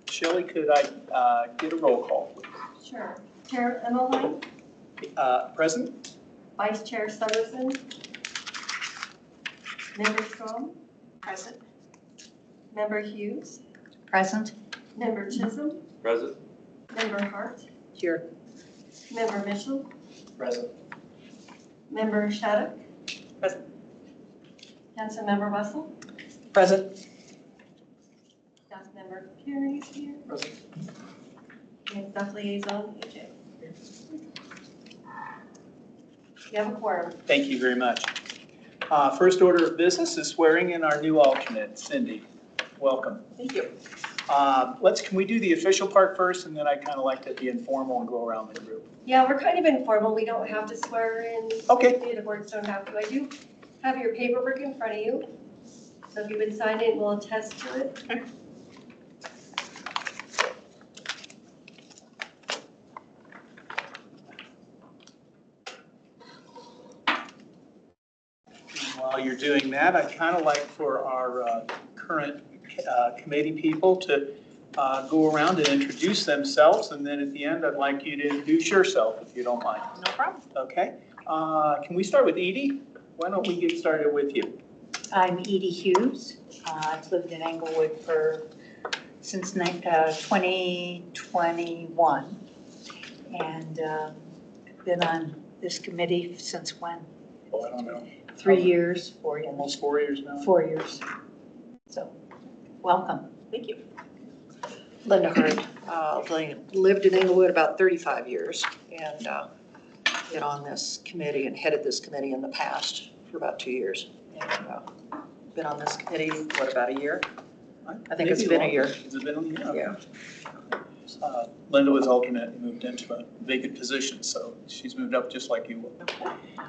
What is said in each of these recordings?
Shelley, could I get a roll call, please? Sure. Chair Emmelheim, Present? Vice Chair Sutterson, Member Strom, Present. Member Hughes, Present. Member Chisholm, Present. Member Hart, Here. Member Mitchell, Present. Member Shattuck, Present. Councilmember Russell, Present. Councilmember Carey is here, Present. and Staff Liaison AJ. You have a quorum. Thank you very much. First order of business is swearing in our new alternate, Cindy. Welcome. Thank you. Can we do the official part first, and then I kind of like to be informal and go around the group. Yeah, we're kind of informal. We don't have to swear in. Okay. The boards don't have to. I do have your paperwork in front of you. So if you would sign it, we'll attest to it. Okay. While you're doing that, I'd kind of like for our current committee people to go around and introduce themselves, and then at the end, I'd like you to introduce yourself, if you don't mind. No problem. Okay? Can we start with Edie? Why don't we get started with you? I'm Edie Hughes. I've lived in Englewood since 2021, and been on this committee since when? Oh, I don't know. 3 years, 4 years. Almost 4 years now. 4 years. So, welcome. Thank you. Linda Hurd, lived in Englewood about 35 years and been on this committee and headed this committee in the past for about 2 years. And been on this committee, what, about a year? I think it's been a year. Has it been a year? Okay. Yeah. Linda was alternate and moved into a vacant position, so she's moved up just like you will.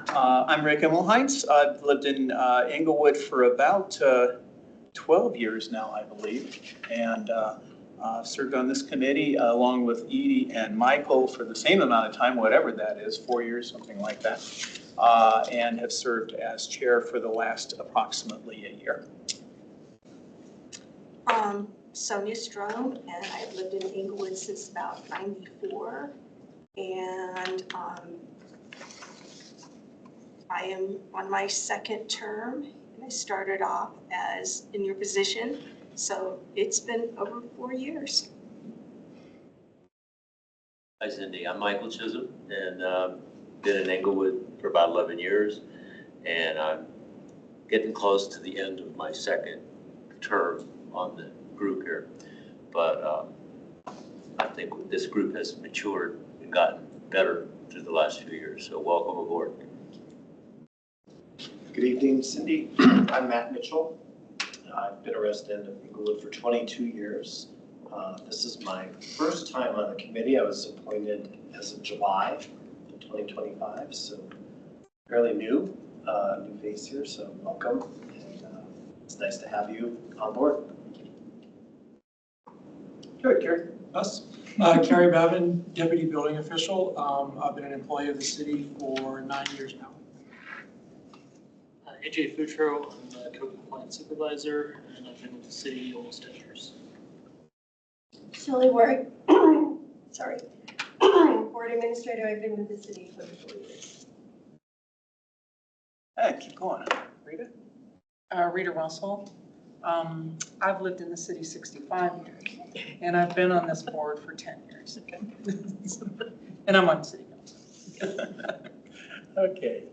I'm Rick Emmelheins. I've lived in Englewood for about 12 years now, I believe, and served on this committee along with Edie and Michael for the same amount of time, whatever that is, 4 years, something like that, and have served as chair for the last approximately a year. Sonia Strom, and I've lived in Englewood since about '94. And I am on my second term, and I started off as in your position. So it's been over 4 years. Hi Cindy, I'm Michael Chisholm and been in Englewood for about 11 years. And I'm getting close to the end of my second term on the group here. But I think this group has matured and gotten better through the last few years. So welcome aboard. Good evening, Cindy. I'm Matt Mitchell. I've been a resident of Englewood for 22 years. This is my first time on the committee. I was appointed as of July of 2025, so fairly new face here, so welcome. And, it's nice to have you on board. Good, Gary. Us. Carrie Babin, Deputy Building Official. I've been an employee of the city for 9 years now. AJ Futro, I'm the code compliance supervisor, and I've been with the city almost 10 years. Shelley Warwick, sorry, board administrator. I've been with the city for 4 years. Hey, keep going. Rita? Rita Russell. I've lived in the city 65 years, and I've been on this board for 10 years. Okay. And I'm on city council. Okay.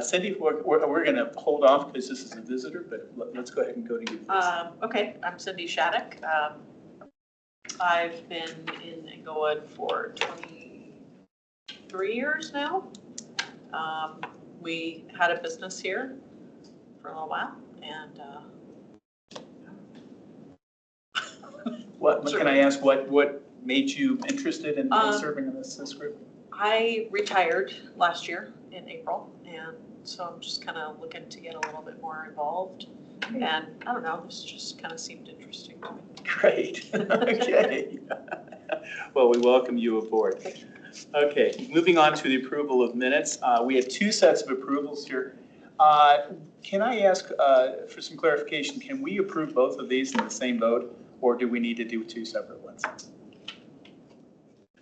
Cindy, we're going to hold off because this is a visitor, but let's go ahead and go to you first. Okay, I'm Cindy Shattuck. I've been in Englewood for 23 years now. We had a business here for a little while, and What can I ask? What made you interested in serving in this group? I retired last year in April, and so I'm just kind of looking to get a little bit more involved. And I don't know, this just kind of seemed interesting to me. Great. Okay. Well, we welcome you aboard. Okay, moving on to the approval of minutes. We have two sets of approvals here. Can I ask for some clarification? Can we approve both of these in the same vote, or do we need to do two separate ones?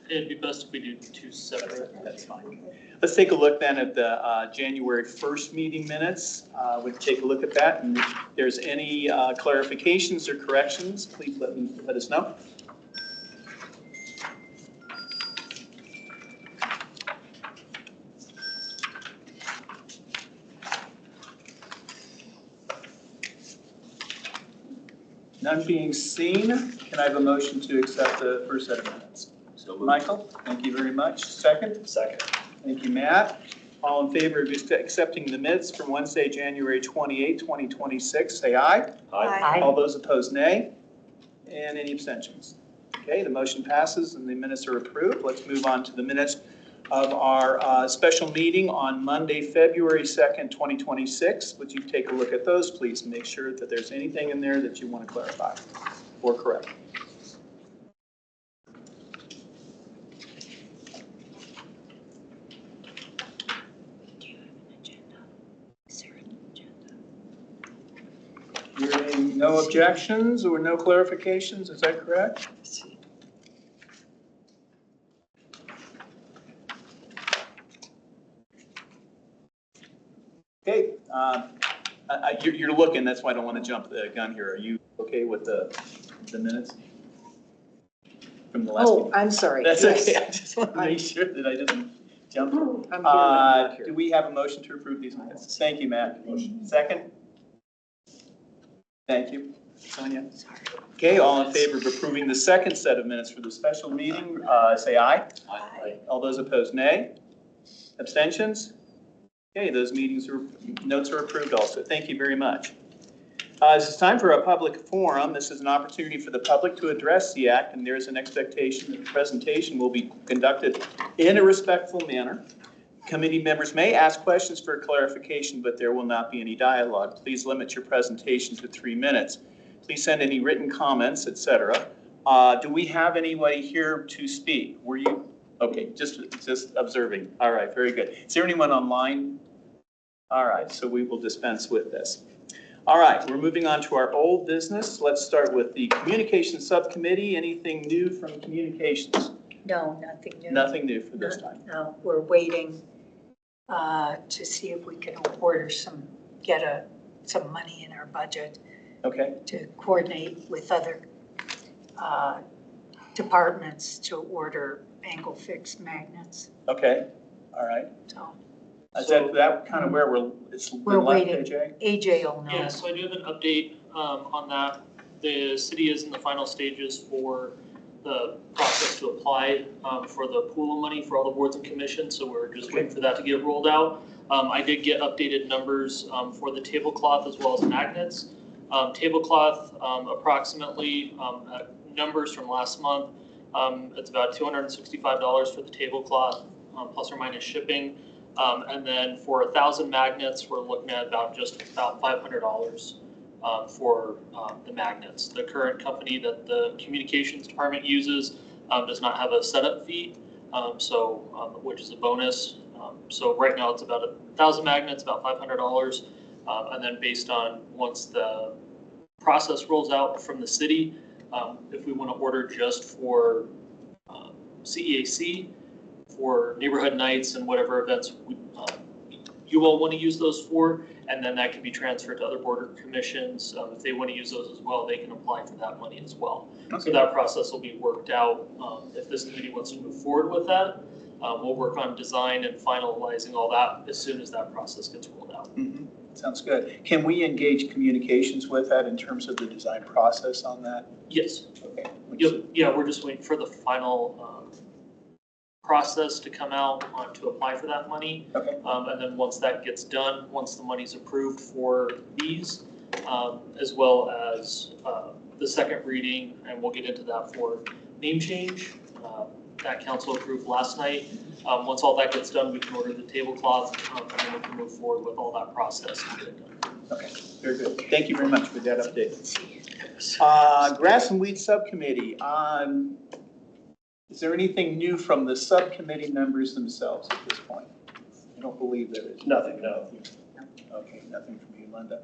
It'd be best if we do two separate. That's fine. Let's take a look then at the January 1st meeting minutes. We'll take a look at that, and if there's any clarifications or corrections, please let us know. None being seen, can I have a motion to accept the first set of minutes? So moved. Michael, thank you very much. Second? Second. Thank you, Matt. All in favor of accepting the minutes from Wednesday, January 28, 2026, say aye. Aye. All those opposed, nay. And any abstentions? Okay, the motion passes and the minutes are approved. Let's move on to the minutes of our special meeting on Monday, February 2nd, 2026. Would you take a look at those, please, and make sure that there's anything in there that you want to clarify or correct? Hearing no objections or no clarifications, is that correct? Okay, you're looking, that's why I don't want to jump the gun here. Are you okay with the minutes from the last Oh, meeting? I'm sorry. That's Yes. okay, I just want to make sure that I didn't jump. I'm here, I'm Do here. we have a motion to approve these minutes? Thank you, Matt. Motion. Second? Thank you. Sonia? Okay, all in favor of approving the second set of minutes for the special meeting, say aye. Aye. All those opposed, nay. Abstentions? Okay, those notes are approved also. Thank you very much. This is time for a public forum. This is an opportunity for the public to address the act, and there is an expectation that the presentation will be conducted in a respectful manner. Committee members may ask questions for clarification, but there will not be any dialogue. Please limit your presentation to 3 minutes. Please send any written comments, etc. Do we have anybody here to speak? Were you? Okay, just observing. All right, very good. Is there anyone online? All right, so we will dispense with this. All right, we're moving on to our old business. Let's start with the Communications Subcommittee. Anything new from Communications? No, nothing new. Nothing new for this time. No, we're waiting to see if we can order get some money in our budget Okay, to coordinate with other departments to order angle fixed magnets. okay, all right. So Is that kind of where it's we're left, waiting. AJ? AJ will know. Yeah, so I do have an update on that. The city is in the final stages for the process to apply for the pool of money for all the boards and commissions, so we're just waiting for that to get rolled out. I did get updated numbers for the tablecloth as well as magnets. Tablecloth, approximately, numbers from last month, it's about $265 for the tablecloth, plus or minus shipping. And then for 1,000 magnets, we're looking at about $500 for the magnets. The current company that the communications department uses does not have a setup fee, which is a bonus. So right now it's about 1,000 magnets, about $500. And then based on once the process rolls out from the city, if we want to order just for CEAC, for neighborhood nights and whatever events you all want to use those for, and then that can be transferred to other border commissions. If they want to use those as well, they can apply for that money as well. Okay. So that process will be worked out. If this committee wants to move forward with that, we'll work on design and finalizing all that as soon as that process gets rolled out. Mm-hmm. Sounds good. Can we engage Communications with that in terms of the design process on that? Yes. Okay. Yep. Yeah, we're just waiting for the final process to come out to apply for that money. Okay. And then once that gets done, once the money's approved for these, as well as the second reading, and we'll get into that for name change, that council approved last night. Once all that gets done, we can order the tablecloth, and then we can move forward with all that process and get it done. Okay, very good. Thank you very much for that update. Grass and Weed Subcommittee. Is there anything new from the subcommittee members themselves at this point? I don't believe there is. Nothing, no. Okay, nothing from you, Linda.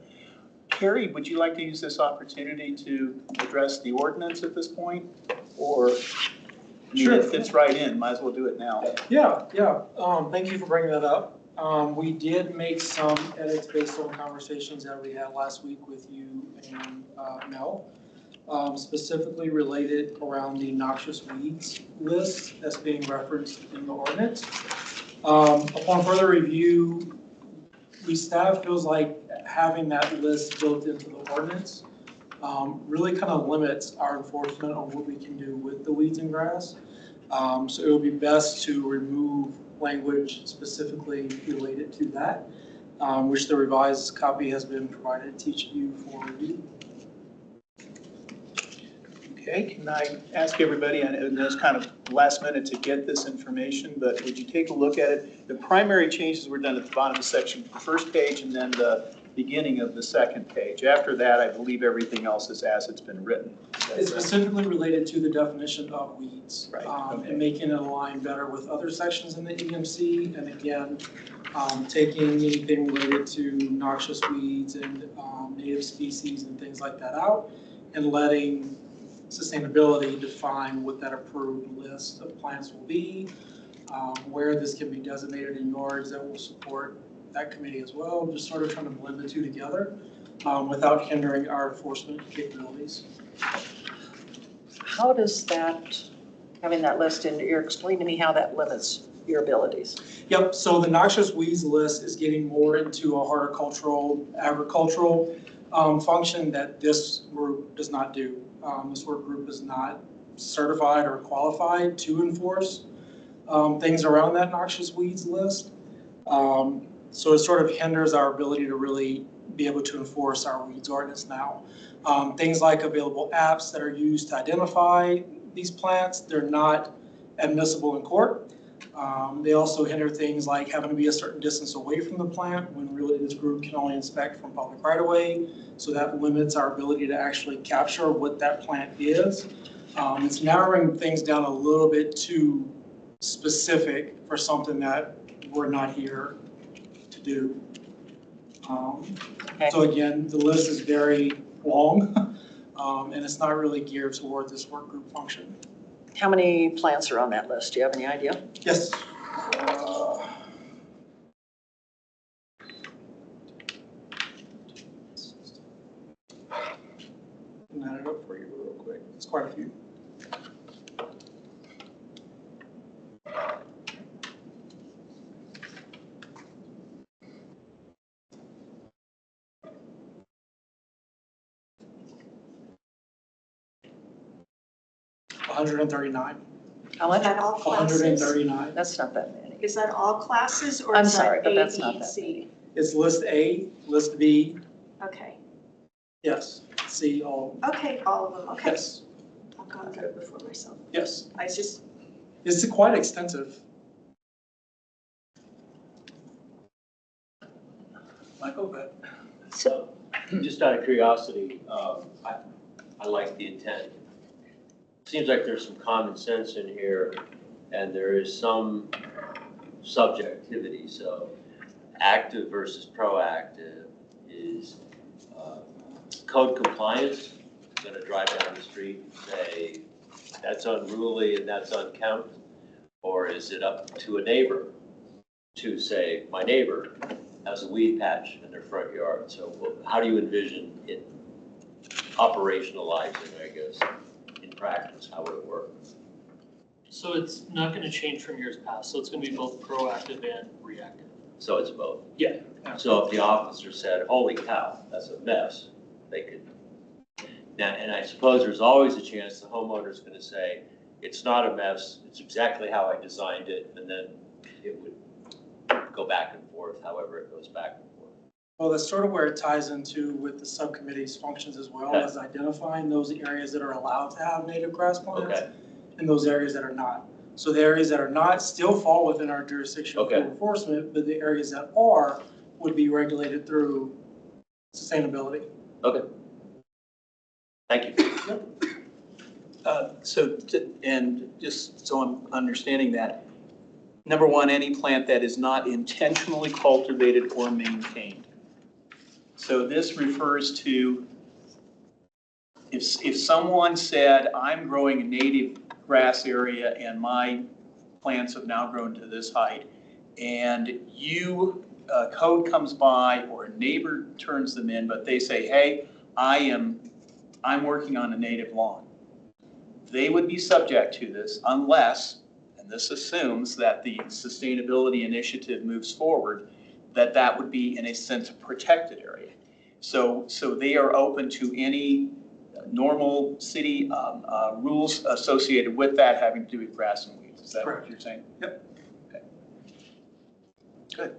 Carrie, would you like to use this opportunity to address the ordinance at this point? Or, I mean, Sure. it fits right in, might as well do it now. Yeah, thank you for bringing that up. We did make some edits based on conversations that we had last week with you and Mel, specifically related around the noxious weeds list that's being referenced in the ordinance. Upon further review, staff feels like having that list built into the ordinance really kind of limits our enforcement on what we can do with the weeds and grass. So it would be best to remove language specifically related to that, which the revised copy has been provided to each of you for review. Okay, can I ask everybody, and it's kind of last minute to get this information, but would you take a look at it? The primary changes were done at the bottom of the section, the first page, and then the beginning of the second page. After that, I believe everything else is as it's been written. It's specifically related to the definition of weeds. Right, okay. And making it align better with other sections in the EMC, and again, taking anything related to noxious weeds and native species and things like that out, and letting sustainability define what that approved list of plants will be, where this can be designated in yards that will support that committee as well, just sort of trying to blend the two together without hindering our enforcement capabilities. How does that, having that list in, you're explaining to me how that limits your abilities? Yep, so the noxious weeds list is getting more into a horticultural, agricultural function that this group does not do. This work group is not certified or qualified to enforce things around that noxious weeds list. So it sort of hinders our ability to really be able to enforce our weeds ordinance now. Things like available apps that are used to identify these plants, they're not admissible in court. They also hinder things like having to be a certain distance away from the plant when really this group can only inspect from public right of way. So that limits our ability to actually capture what that plant is. It's narrowing things down a little bit too specific for something that we're not here to do. Okay. So again, the list is very long and it's not really geared toward this work group function. How many plants are on that list? Do you have any idea? Yes. I'll add it up for you real quick. It's quite a few. $139. How Is much? that all classes? $139. That's not that many. Is that all classes or I'm is that sorry, but A, that's B, not that C? many. It's list A, list B, Okay, yes, C, all, okay, all of them, okay. yes, I've gone through it before myself. yes. I just, It's quite extensive. Michael, but So, just out of curiosity, I like the intent. Seems like there's some common sense in here, and there is some subjectivity. So, active versus proactive is code compliance. Going to drive down the street and say that's unruly and that's unkempt, or is it up to a neighbor to say my neighbor has a weed patch in their front yard? So how do you envision it operationalizing, I guess, in practice? How would it work? So it's not gonna change from years past, so it's gonna be both proactive and reactive. So it's both. Yeah. So if the officer said, holy cow, that's a mess, they could. Now, and I suppose there's always a chance the homeowner's gonna say, it's not a mess, it's exactly how I designed it, and then it would go back and forth, however it goes back and forth. Well, that's sort of where it ties into with the subcommittee's functions as well, Okay. as identifying those areas that are allowed to have native grass plants Okay, and those areas that are not. So the areas that are not still fall within our jurisdiction for Okay. enforcement, but the areas that are would be regulated through sustainability. okay. Thank you. And just so I'm understanding that, number one, any plant that is not intentionally cultivated or maintained. So this refers to if someone said, I'm growing a native grass area and my plants have now grown to this height, and code comes by or a neighbor turns them in, but they say, hey, I'm working on a native lawn. They would be subject to this unless, and this assumes that the sustainability initiative moves forward, that would be in a sense a protected area. So they are open to any normal city rules associated with that having to do with grass and weeds. Is that what you're saying? Yep. Okay. Good.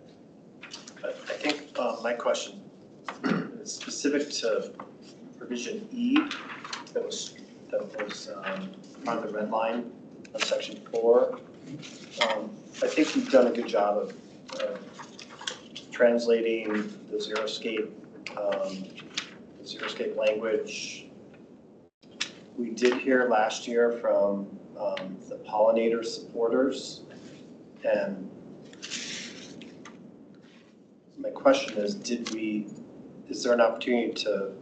I think my question is specific to provision E that was on the red line on section 4. I think you've done a good job of translating the xeriscape language. We did hear last year from the pollinator supporters, and my question is, is there an opportunity to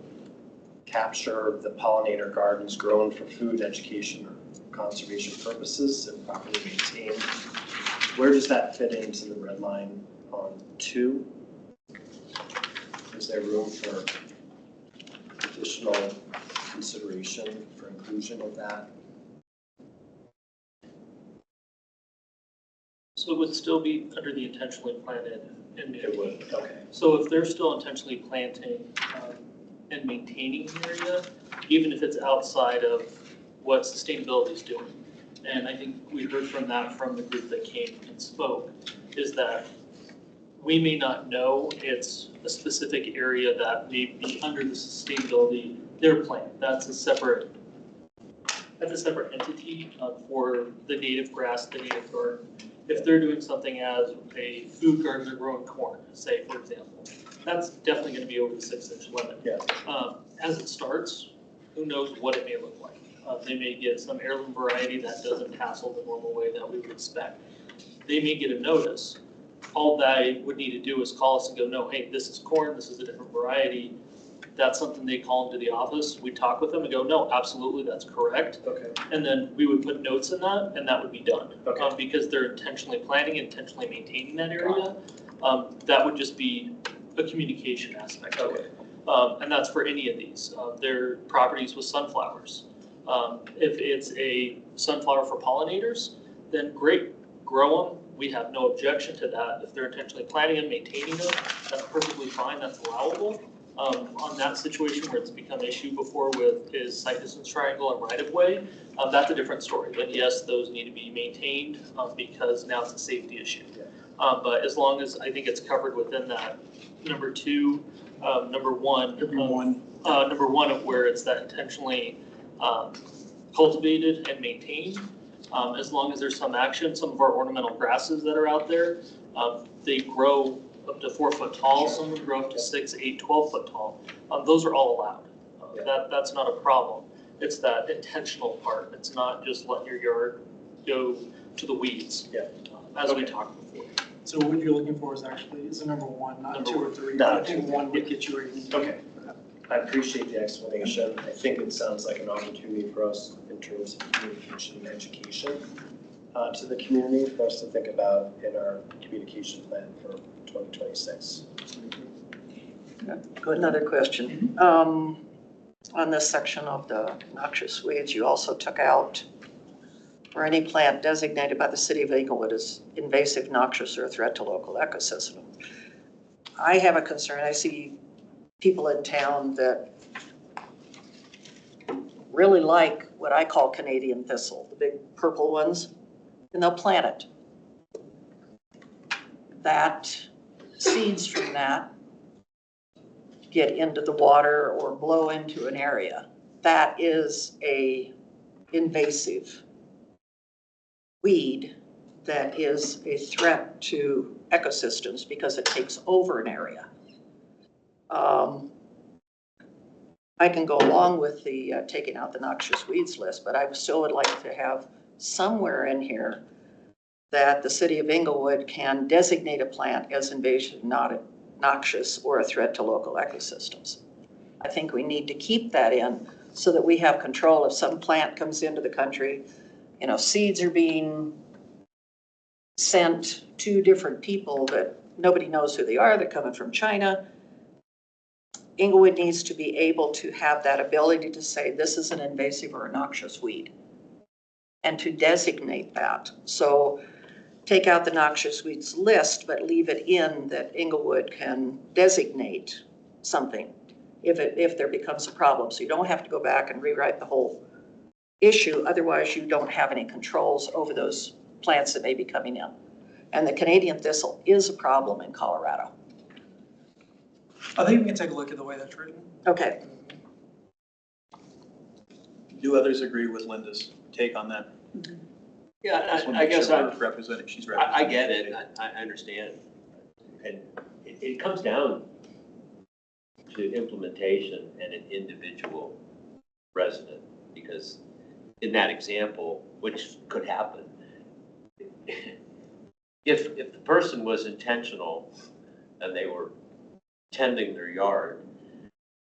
capture the pollinator gardens grown for food, education, or conservation purposes and properly maintained? Where does that fit into the red line on 2? Is there room for additional consideration for inclusion of that? So it would still be under the intentionally planted and maintained. It would, okay. So if they're still intentionally planting and maintaining an area, even if it's outside of what sustainability is doing. And I think we heard from the group that came and spoke, is that we may not know it's a specific area that may be under the sustainability, their plan. That's a separate entity for the native grass, the native garden. If they're doing something as a food garden, they're growing corn, say, for example, that's definitely gonna be over the 6-inch limit. Yeah. As it starts, who knows what it may look like. They may get some heirloom variety that doesn't hassle the normal way that we would expect. They may get a notice. All they would need to do is call us and go, no, hey, this is corn, this is a different variety. That's something they call into the office. We talk with them and go, no, absolutely, that's correct. Okay. And then we would put notes in that, and that would be done. Okay. Because they're intentionally planting, intentionally maintaining that area. That would just be a communication aspect of it. And that's for any of these. Their properties with sunflowers. If it's a sunflower for pollinators, then great, grow them. We have no objection to that. If they're intentionally planting and maintaining them, that's perfectly fine, that's allowable. On that situation where it's become an issue before with is site distance triangle and right of way, that's a different story. Then yes, those need to be maintained because now it's a safety issue. But as long as I think it's covered within that number 2, number one, where it's that intentionally cultivated and maintained, as long as there's some action. Some of our ornamental grasses that are out there, they grow up to 4 foot tall, some would grow up to 6, 8, 12 foot tall. Those are all allowed. That's not a problem. It's that intentional part. It's not just letting your yard go to the weeds, as we talked before. So what you're looking for is a number 1, not Number 2 or 3. Not I think 1 would get you where you need to be. Okay. I appreciate the explanation. I think it sounds like an opportunity for us in terms of communication and education to the community for us to think about in our communication plan for 2026. Good, another question. On this section of the noxious weeds, you also took out, or any plant designated by the city of Englewood as invasive, noxious, or a threat to local ecosystem. I have a concern. I see people in town that really like what I call Canadian thistle, the big purple ones, and they'll plant it. That seeds from that get into the water or blow into an area. That is a invasive weed that is a threat to ecosystems because it takes over an area. I can go along with the taking out the noxious weeds list, but I still would like to have somewhere in here that the city of Englewood can designate a plant as invasive, not noxious or a threat to local ecosystems. I think we need to keep that in so that we have control. If some plant comes into the country, you know, seeds are being sent to different people that nobody knows who they are, they're coming from China. Inglewood needs to be able to have that ability to say this is an invasive or a noxious weed and to designate that. So take out the noxious weeds list, but leave it in that Inglewood can designate something if there becomes a problem. So you don't have to go back and rewrite the whole issue. Otherwise, you don't have any controls over those plants that may be coming in. And the Canadian thistle is a problem in Colorado. I think we can take a look at the way that's written. Okay, Do others agree with Linda's take on that? Yeah, Just wanna I make sure guess we're representing, she's I representing. get it, I understand. And it comes down to implementation and an individual resident, because in that example, which could happen, if the person was intentional and they were tending their yard,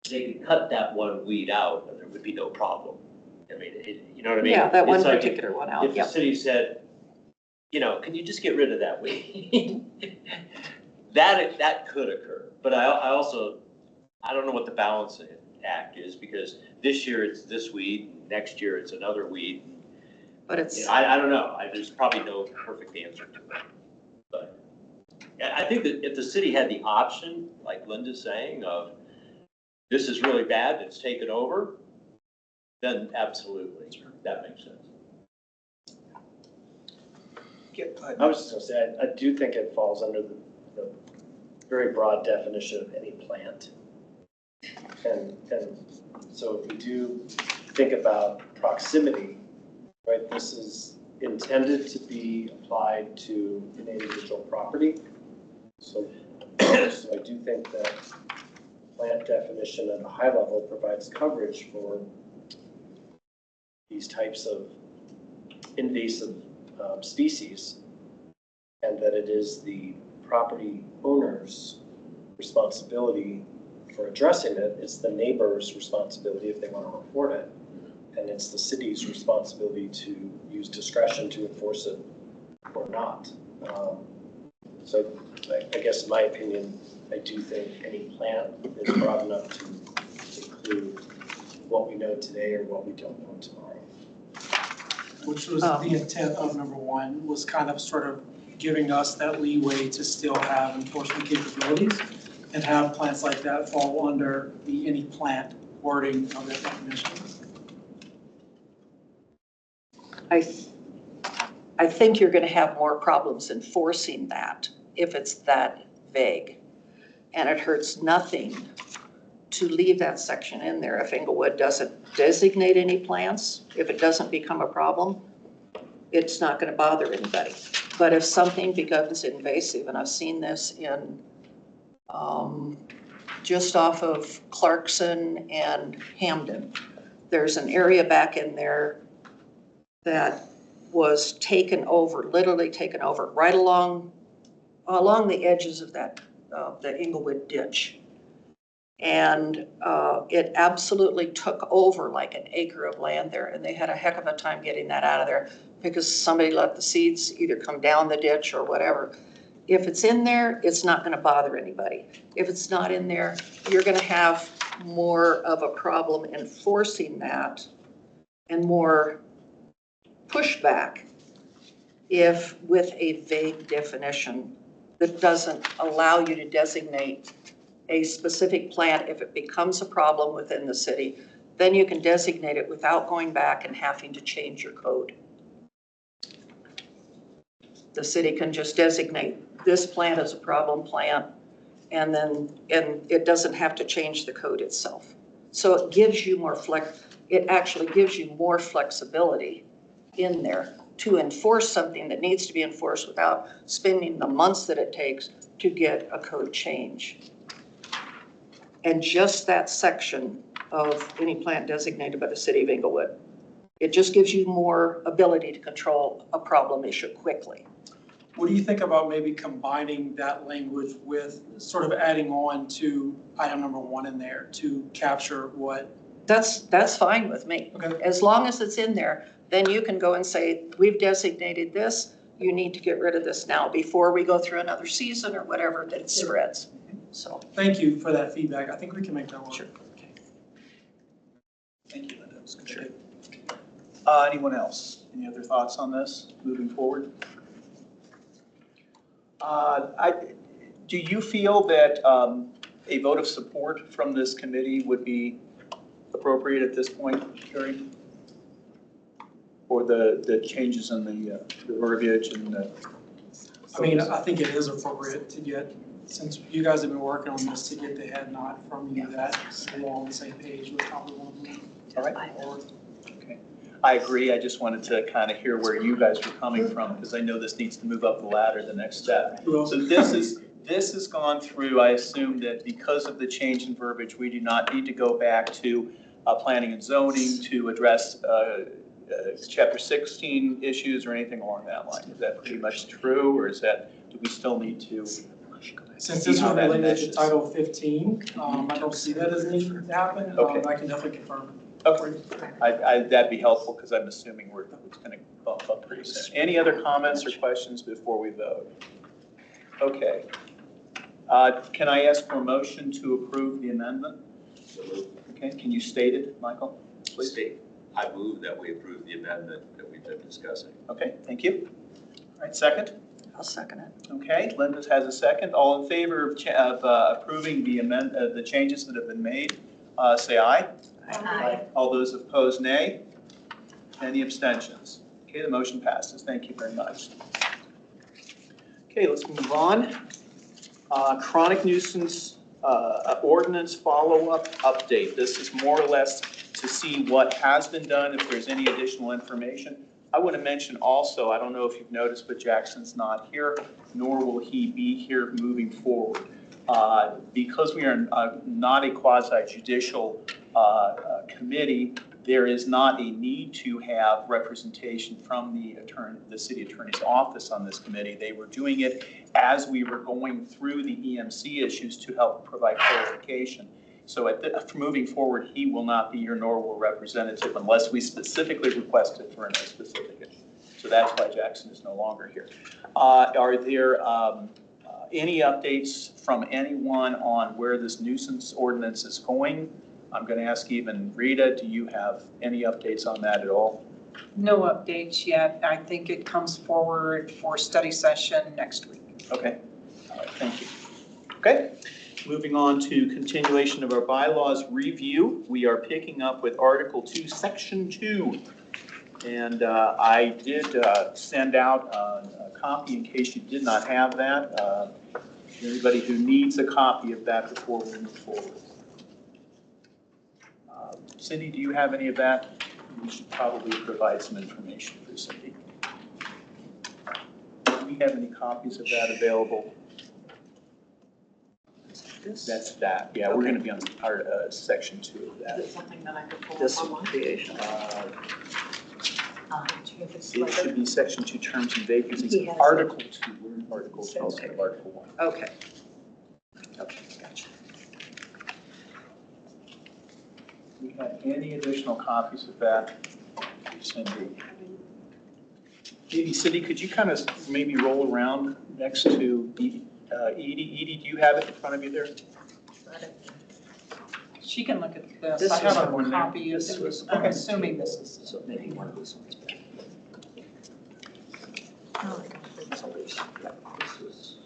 they could cut that one weed out and there would be no problem. I mean, you know what I mean? yeah, that one It's like particular one out, if the yeah. city said, you know, can you just get rid of that weed? That could occur, but I also, I don't know what the balancing act is, because this year it's this weed, next year it's another weed. But it's, I don't know, there's probably no perfect answer to it. But yeah, I think that if the city had the option, like Linda's saying, of this is really bad, it's taken over, then absolutely, that makes sense. I was just gonna say, I do think it falls under the very broad definition of any plant. And so if we do think about proximity, right, this is intended to be applied to an individual property. So I do think that plant definition at a high level provides coverage for these types of invasive species, and that it is the property owner's responsibility for addressing it. It's the neighbor's responsibility if they want to report it, and it's the city's responsibility to use discretion to enforce it or not. So I guess in my opinion, I do think any plant is broad enough to include what we know today or what we don't know tomorrow. Which was the intent of number one, was kind of sort of giving us that leeway to still have enforcement capabilities and have plants like that fall under the any plant wording of that definition. I think you're gonna have more problems enforcing that if it's that vague. And it hurts nothing to leave that section in there if Inglewood doesn't designate any plants. If it doesn't become a problem, it's not gonna bother anybody. But if something becomes invasive, and I've seen this in just off of Clarkson and Hamden, there's an area back in there that was taken over, literally taken over, right along the edges of that, the Inglewood ditch. And it absolutely took over like an acre of land there, and they had a heck of a time getting that out of there because somebody let the seeds either come down the ditch or whatever. If it's in there, it's not gonna bother anybody. If it's not in there, you're gonna have more of a problem enforcing that and more pushback if with a vague definition that doesn't allow you to designate a specific plant. If it becomes a problem within the city, then you can designate it without going back and having to change your code. The city can just designate this plant as a problem plant, and it doesn't have to change the code itself. So it gives you more it actually gives you more flexibility in there to enforce something that needs to be enforced without spending the months that it takes to get a code change. And just that section of any plant designated by the city of Inglewood, it just gives you more ability to control a problem issue quickly. What do you think about maybe combining that language with sort of adding on to item number 1 in there to capture what? That's fine with me. Okay. As long as it's in there, then you can go and say, we've designated this, you need to get rid of this now before we go through another season or whatever that it spreads. So, Thank you for that feedback. I think we can make that work. Sure. Thank you, Linda. That was good. Anyone else? Any other thoughts on this moving forward? Do you feel that a vote of support from this committee would be appropriate at this point, Carrie? Or the changes in the verbiage and the. I mean, I think it is appropriate to get, since you guys have been working on this, to get the head nod from you that we're all on the same page with how we want to move. All right. Okay. I agree. I just wanted to kind of hear where you guys were coming from, because I know this needs to move up the ladder the next step. Well, So this has gone through, I assume that because of the change in verbiage, we do not need to go back to planning and zoning to address chapter 16 issues or anything along that line. Is that pretty much true, or is that, do we still need to? Since see this how was that related to meshes? Title 15, I don't see that as needing to happen. Okay. I can definitely confirm. Okay, that'd be helpful, because I'm assuming it's going to bump up pretty soon. Any other comments or questions before we vote? Okay. Can I ask for a motion to approve the amendment? Okay, can you state it, Michael? Please. I move that we approve the amendment that we've been discussing. Okay, thank you. All right, second? I'll second it. Okay, Linda has a second. All in favor of approving the changes that have been made, say aye. Aye. All those opposed, nay. Any abstentions? Okay, the motion passes. Thank you very much. Okay, let's move on. Chronic nuisance ordinance follow-up update. This is more or less to see what has been done, if there's any additional information. I want to mention also, I don't know if you've noticed, but Jackson's not here, nor will he be here moving forward. Because we are not a quasi-judicial committee, there is not a need to have representation from the city attorney's office on this committee. They were doing it as we were going through the EMC issues to help provide clarification. So moving forward, he will not be your Norwell representative unless we specifically request it for a specific issue. So that's why Jackson is no longer here. Are there any updates from anyone on where this nuisance ordinance is going? I'm going to ask even Rita, do you have any updates on that at all? No updates yet. I think it comes forward for study session next week. Okay, all right, thank you. Okay, moving on to continuation of our bylaws review. We are picking up with Article 2, Section 2. And I did send out a copy in case you did not have that. Anybody who needs a copy of that before we move forward. Cindy, do you have any of that? We should probably provide some information for Cindy. Do we have any copies of that available? That's that. Yeah, we're going to be on part Section 2 of Is that. it something that I could pull This up online? creation. Do you have his It letter? should be Section 2 terms and vacancies. He has it. Article 2, we're in Article 2 instead of Article 1. Okay. Okay, gotcha. Do we have any additional copies of that? Cindy? Maybe Cindy, could you kind of maybe roll around next to Edie? Edie, do you have it in front of you there? She can look at this. This I is have the one a there. copy of This it. was- I'm assuming this is. So maybe one of those ones back. No, I don't think so. Yeah, this was.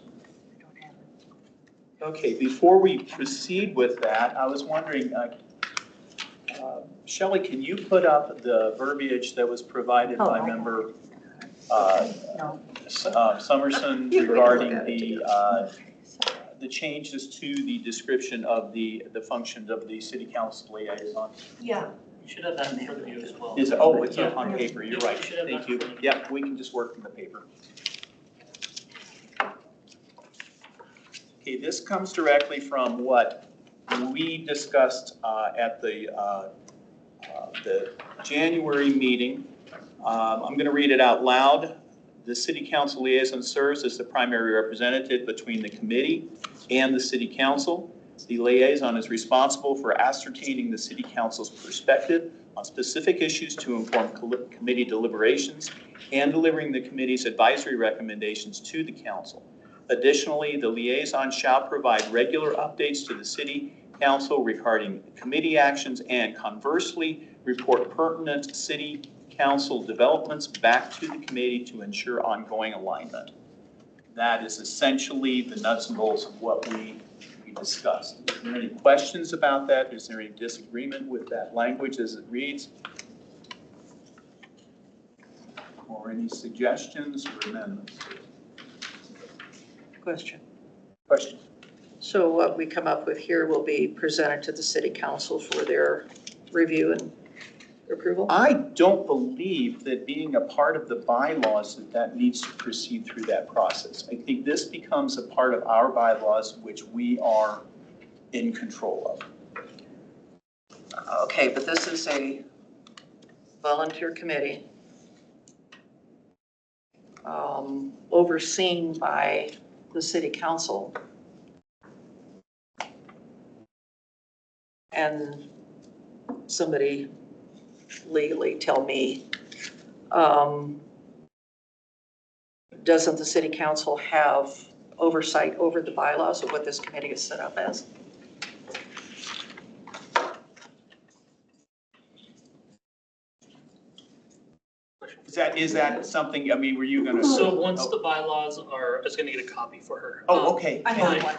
I don't have it. Okay, before we proceed with that, I was wondering, Shelley, can you put up the verbiage that was provided Oh, by I- member No. Summerson You can look regarding at it the changes to the description of the functions of the city council liaison? Yeah, You should have that in front of you as well. It's up on paper, you're right, thank you. Yep, we can just work from the paper. Okay, this comes directly from what we discussed at the January meeting. I'm going to read it out loud. The city council liaison serves as the primary representative between the committee and the city council. The liaison is responsible for ascertaining the city council's perspective on specific issues to inform committee deliberations and delivering the committee's advisory recommendations to the council. Additionally, the liaison shall provide regular updates to the city council regarding committee actions and conversely report pertinent city council developments back to the committee to ensure ongoing alignment. That is essentially the nuts and bolts of what we discussed. Is there any questions about that? Is there any disagreement with that language as it reads? Or any suggestions or amendments? Question. Question? So what we come up with here will be presented to the city council for their review and approval? I don't believe that being a part of the bylaws that needs to proceed through that process. I think this becomes a part of our bylaws which we are in control of. Okay, but this is a volunteer committee overseen by the city council. And somebody legally tell me, doesn't the city council have oversight over the bylaws of what this committee is set up as? Is that something, I mean, were you gonna? So once the bylaws are, I was gonna get a copy for her. Oh, okay. I have one.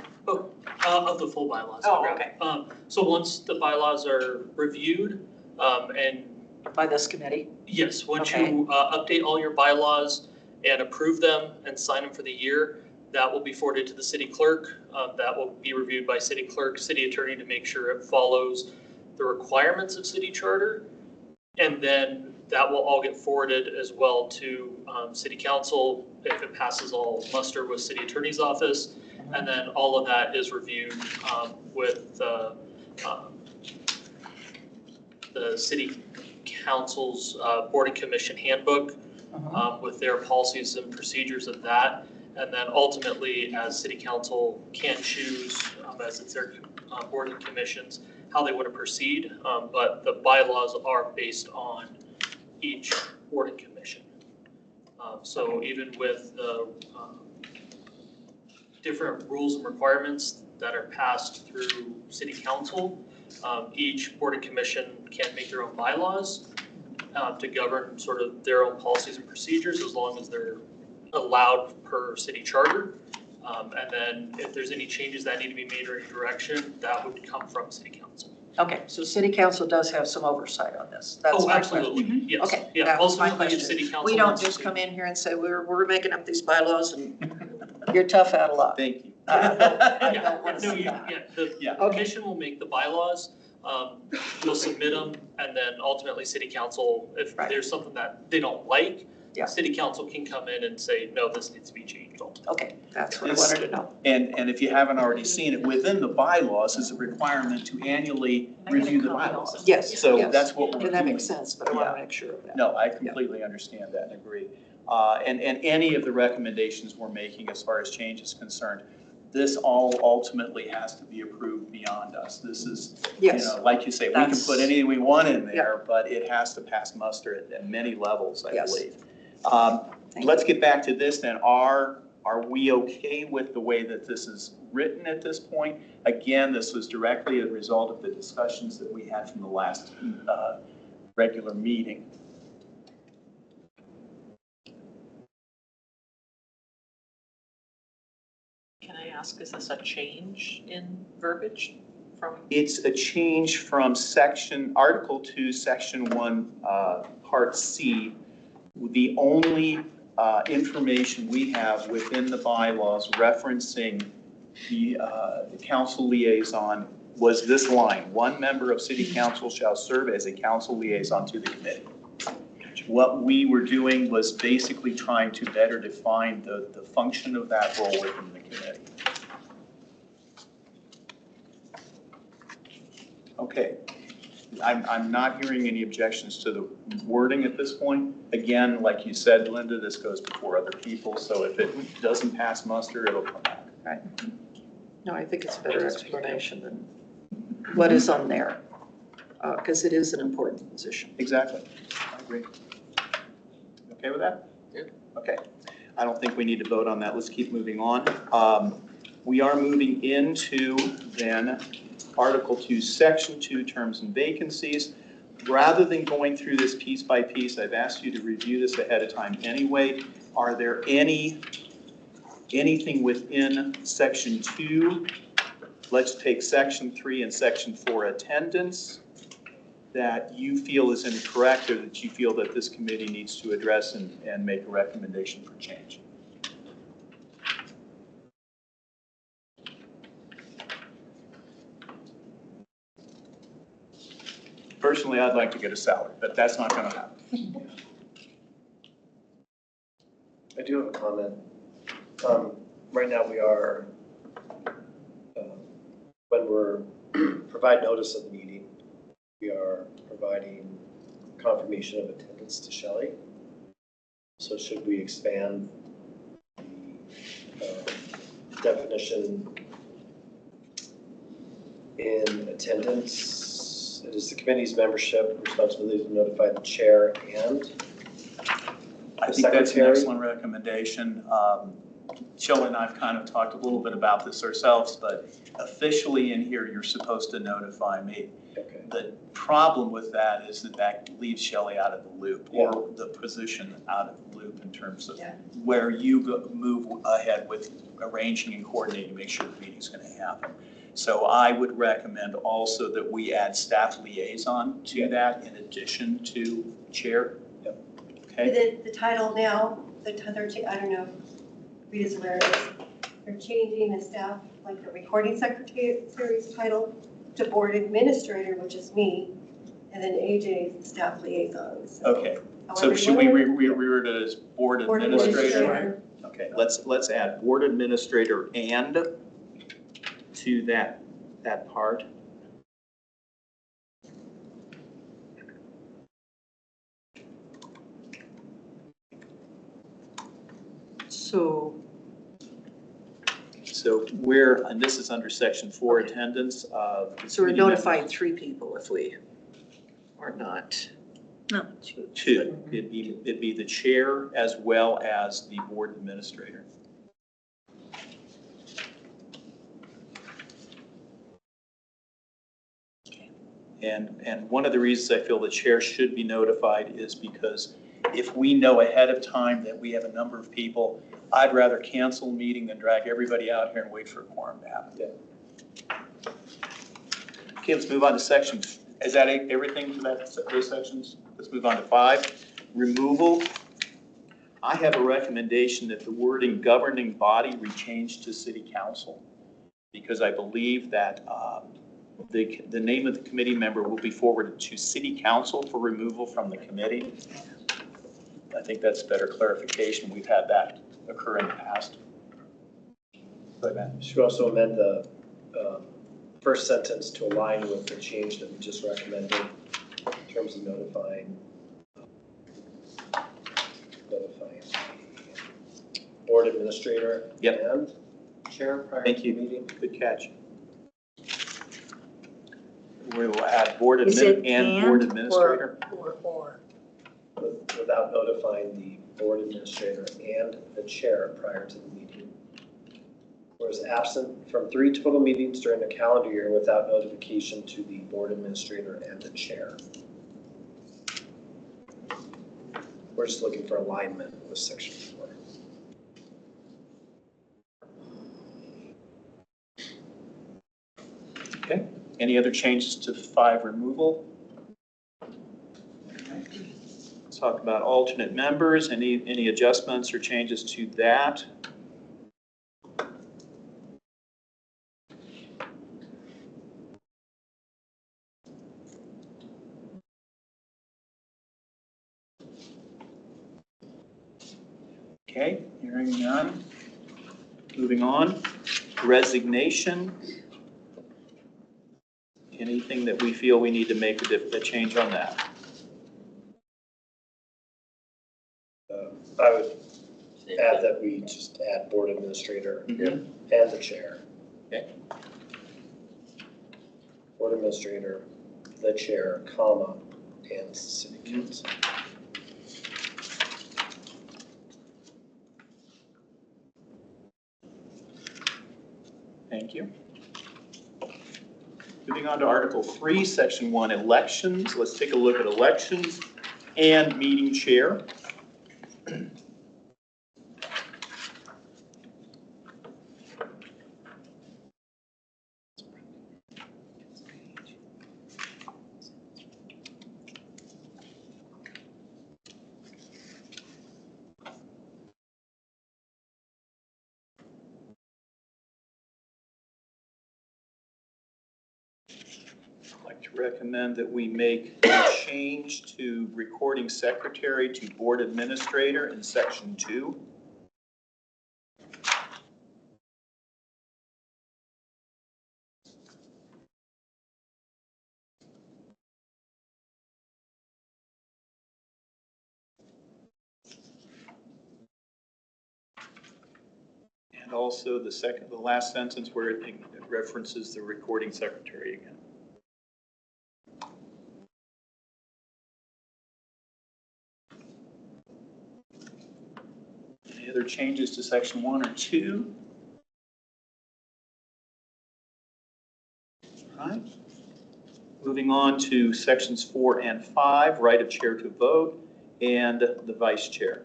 Of the full bylaws. Oh, I'll grab okay. it. So once the bylaws are reviewed, and By this committee? yes, once Okay. you update all your bylaws and approve them and sign them for the year, that will be forwarded to the city clerk. That will be reviewed by city clerk, city attorney to make sure it follows the requirements of city charter. And then that will all get forwarded as well to city council if it passes all muster with city attorney's office. And then all of that is reviewed with the city council's board and commission handbook with their policies and procedures of that. And then ultimately, as city council can choose, as it's their board and commissions, how they want to proceed. But the bylaws are based on each board and commission. So even with the different rules and requirements that are passed through city council, each board and commission can make their own bylaws to govern sort of their own policies and procedures as long as they're allowed per city charter. And then if there's any changes that need to be made or any direction, that would come from city council. Okay, so city council does have some oversight on this. That's Oh, my absolutely, question. yes. Okay, Yeah, that was my ultimately, question. it's city council. We don't wants just to- come in here and say, we're making up these bylaws and you're tough out of luck. Thank you. I Yeah, don't want to no, see you- that. yeah, the Yeah. commission will make the bylaws, we'll submit them, and then ultimately city council, if Right. there's something that they don't like, Yeah. city council can come in and say, no, this needs to be changed ultimately. Okay, that's what I This- wanted to know. And if you haven't already seen it, within the bylaws is a requirement to annually review the bylaws. Yes, So yes. that's what we're doing. And that makes sense, but I want Yeah. to make sure of that. No, I completely understand that and agree. And any of the recommendations we're making as far as change is concerned, this all ultimately has to be approved beyond us. This is, you Yes, know, like you say, we can That's- put anything we want in there, but it has to pass muster at many levels, I Yes. believe. Thank Let's get back to this then. Are we okay with the way that this is written at this point? Again, this was directly a result of the discussions that we had from the last regular meeting. Can I ask, is this a change in verbiage from? It's a change from Article 2, Section 1, Part C. The only information we have within the bylaws referencing the council liaison was this line: one member of city council shall serve as a council liaison to the committee. What we were doing was basically trying to better define the function of that role within the committee. Okay. I'm not hearing any objections to the wording at this point. Again, like you said, Linda, this goes before other people, so if it doesn't pass muster, it'll come back. Right. No, I think it's a better explanation than what is on there, because it is an important position. Exactly. I agree. Okay with that? Yeah. Okay. I don't think we need to vote on that. Let's keep moving on. We are moving into then Article 2, Section 2, Terms and Vacancies. Rather than going through this piece by piece, I've asked you to review this ahead of time anyway. Are there anything within Section 2? Let's take Section 3 and Section 4 attendance that you feel is incorrect or that you feel that this committee needs to address and make a recommendation for change. Personally, I'd like to get a salary, but that's not going to happen. I do have a comment. Right now we are, when we're provide notice of the meeting, we are providing confirmation of attendance to Shelley. So should we expand the definition in attendance? It is the committee's membership responsibility to notify the chair and I think that's an excellent recommendation. Shelley and I have kind of talked a little bit about this ourselves, but officially in here, you're supposed to notify me. Okay. The problem with that is that leaves Shelley out of the loop, or the position out of the loop in terms of where you move ahead with arranging and coordinating to make sure the meeting's going to happen. So I would recommend also that we add staff liaison to that in addition to chair. Yep. Okay. The title now, I don't know if Rita's aware of this, they're changing the staff, like the recording secretary's title to board administrator, which is me, and then AJ is the staff liaison. So Okay. So should we reword it as board administrator? Okay, let's add board administrator and to that part. So we're, and this is under Section 4 attendance. So we're notifying 3 people if we are not. No. 2. It'd be the chair as well as the board administrator. And one of the reasons I feel the chair should be notified is because if we know ahead of time that we have a number of people, I'd rather cancel a meeting than drag everybody out here and wait for a quorum to happen. Yeah. Okay, let's move on to section. Is that everything for those sections? Let's move on to 5. Removal. I have a recommendation that the wording governing body be changed to city council because I believe that the name of the committee member will be forwarded to city council for removal from the committee. I think that's better clarification. We've had that occur in the past. Should we also amend the first sentence to align with the change that we just recommended in terms of notifying board administrator and chair prior to the meeting? Good catch. We will add board Is it admin and board administrator. Or. Without notifying the board administrator and the chair prior to the meeting. Whereas absent from 3 total meetings during the calendar year without notification to the board administrator and the chair. We're just looking for alignment with section 4. Okay. Any other changes to 5 removal? Let's talk about alternate members. Any adjustments or changes to that? Okay, hearing none. Moving on, resignation. Anything that we feel we need to make a change on that? I would add that we just add board administrator and the chair. Okay. Board administrator, the chair, comma, and city council. Thank you. Moving on to Article 3, Section 1, elections. Let's take a look at elections and meeting chair. I'd like to recommend that we make a change to recording secretary to board administrator in Section 2. And also the last sentence where it references the recording secretary again. Any other changes to Section 1 or 2? All right. Moving on to Sections 4 and 5, right of chair to vote and the vice chair.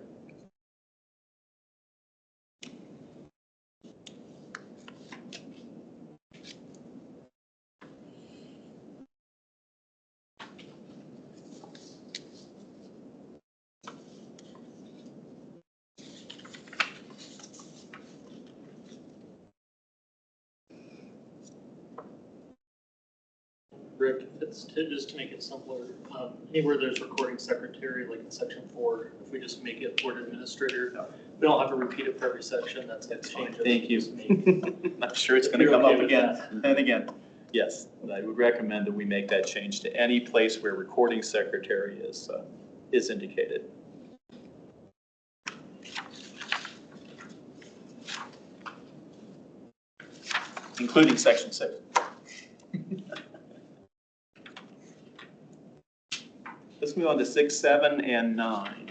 Rick, if it's just to make it simpler, anywhere there's recording secretary, like in section 4, if we just make it board administrator, we don't have to repeat it for every section, that's a change. Thank you. Just make. I'm sure it's going to You're come okay up with again and again. Yes, I would recommend that we make that change to any place where recording secretary is indicated. Including Section 6. Let's move on to 6, 7, and 9.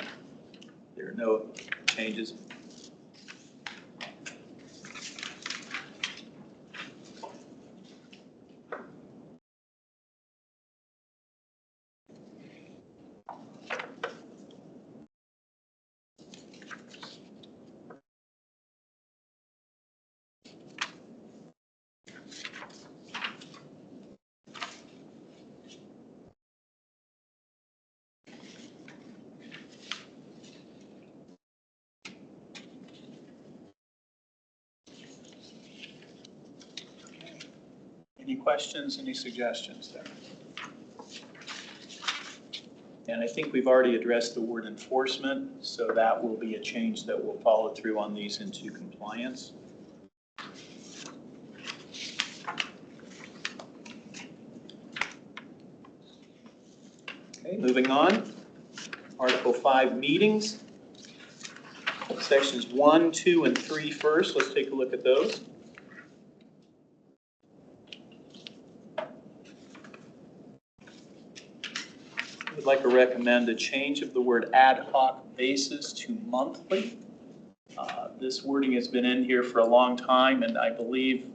There are no changes. Any questions, any suggestions there? And I think we've already addressed the word enforcement, so that will be a change that will follow through on these into compliance. Okay, moving on. Article 5, meetings. Sections 1, 2, and 3 first. Let's take a look at those. I would like to recommend a change of the word ad hoc basis to monthly. This wording has been in here for a long time, and I believe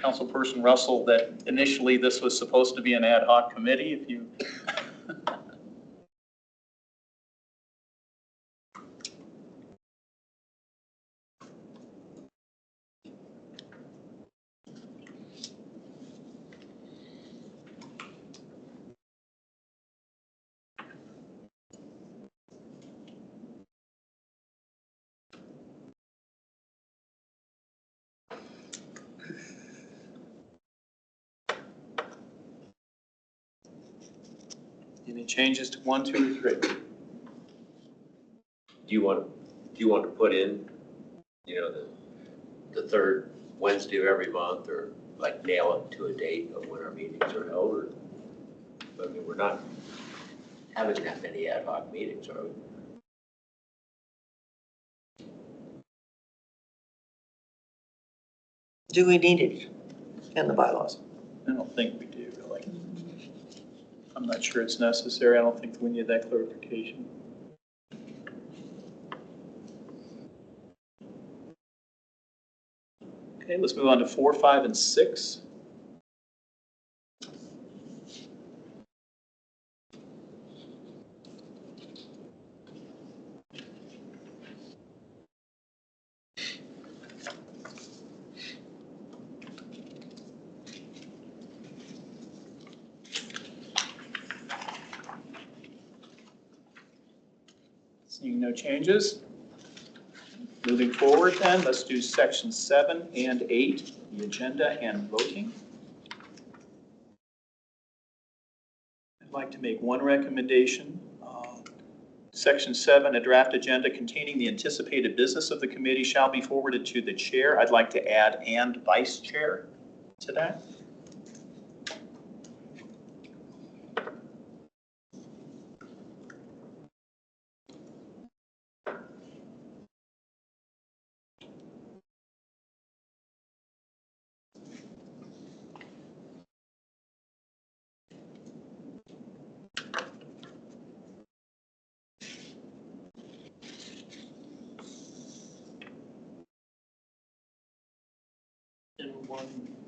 Councilperson Russell, that initially this was supposed to be an ad hoc committee. If you any changes to 1, 2, or 3? Do you want to put in, the third Wednesday of every month or like nail it to a date of when our meetings are held, or, I mean, we're not having that many ad hoc meetings, are we? Do we need it in the bylaws? I don't think we do, really. I'm not sure it's necessary. I don't think we need that clarification. Okay, let's move on to 4, 5, and 6. Seeing no changes. Moving forward then, let's do section 7 and 8, the agenda and voting. I'd like to make one recommendation. Section 7, a draft agenda containing the anticipated business of the committee shall be forwarded to the chair. I'd like to add "and vice chair" to that.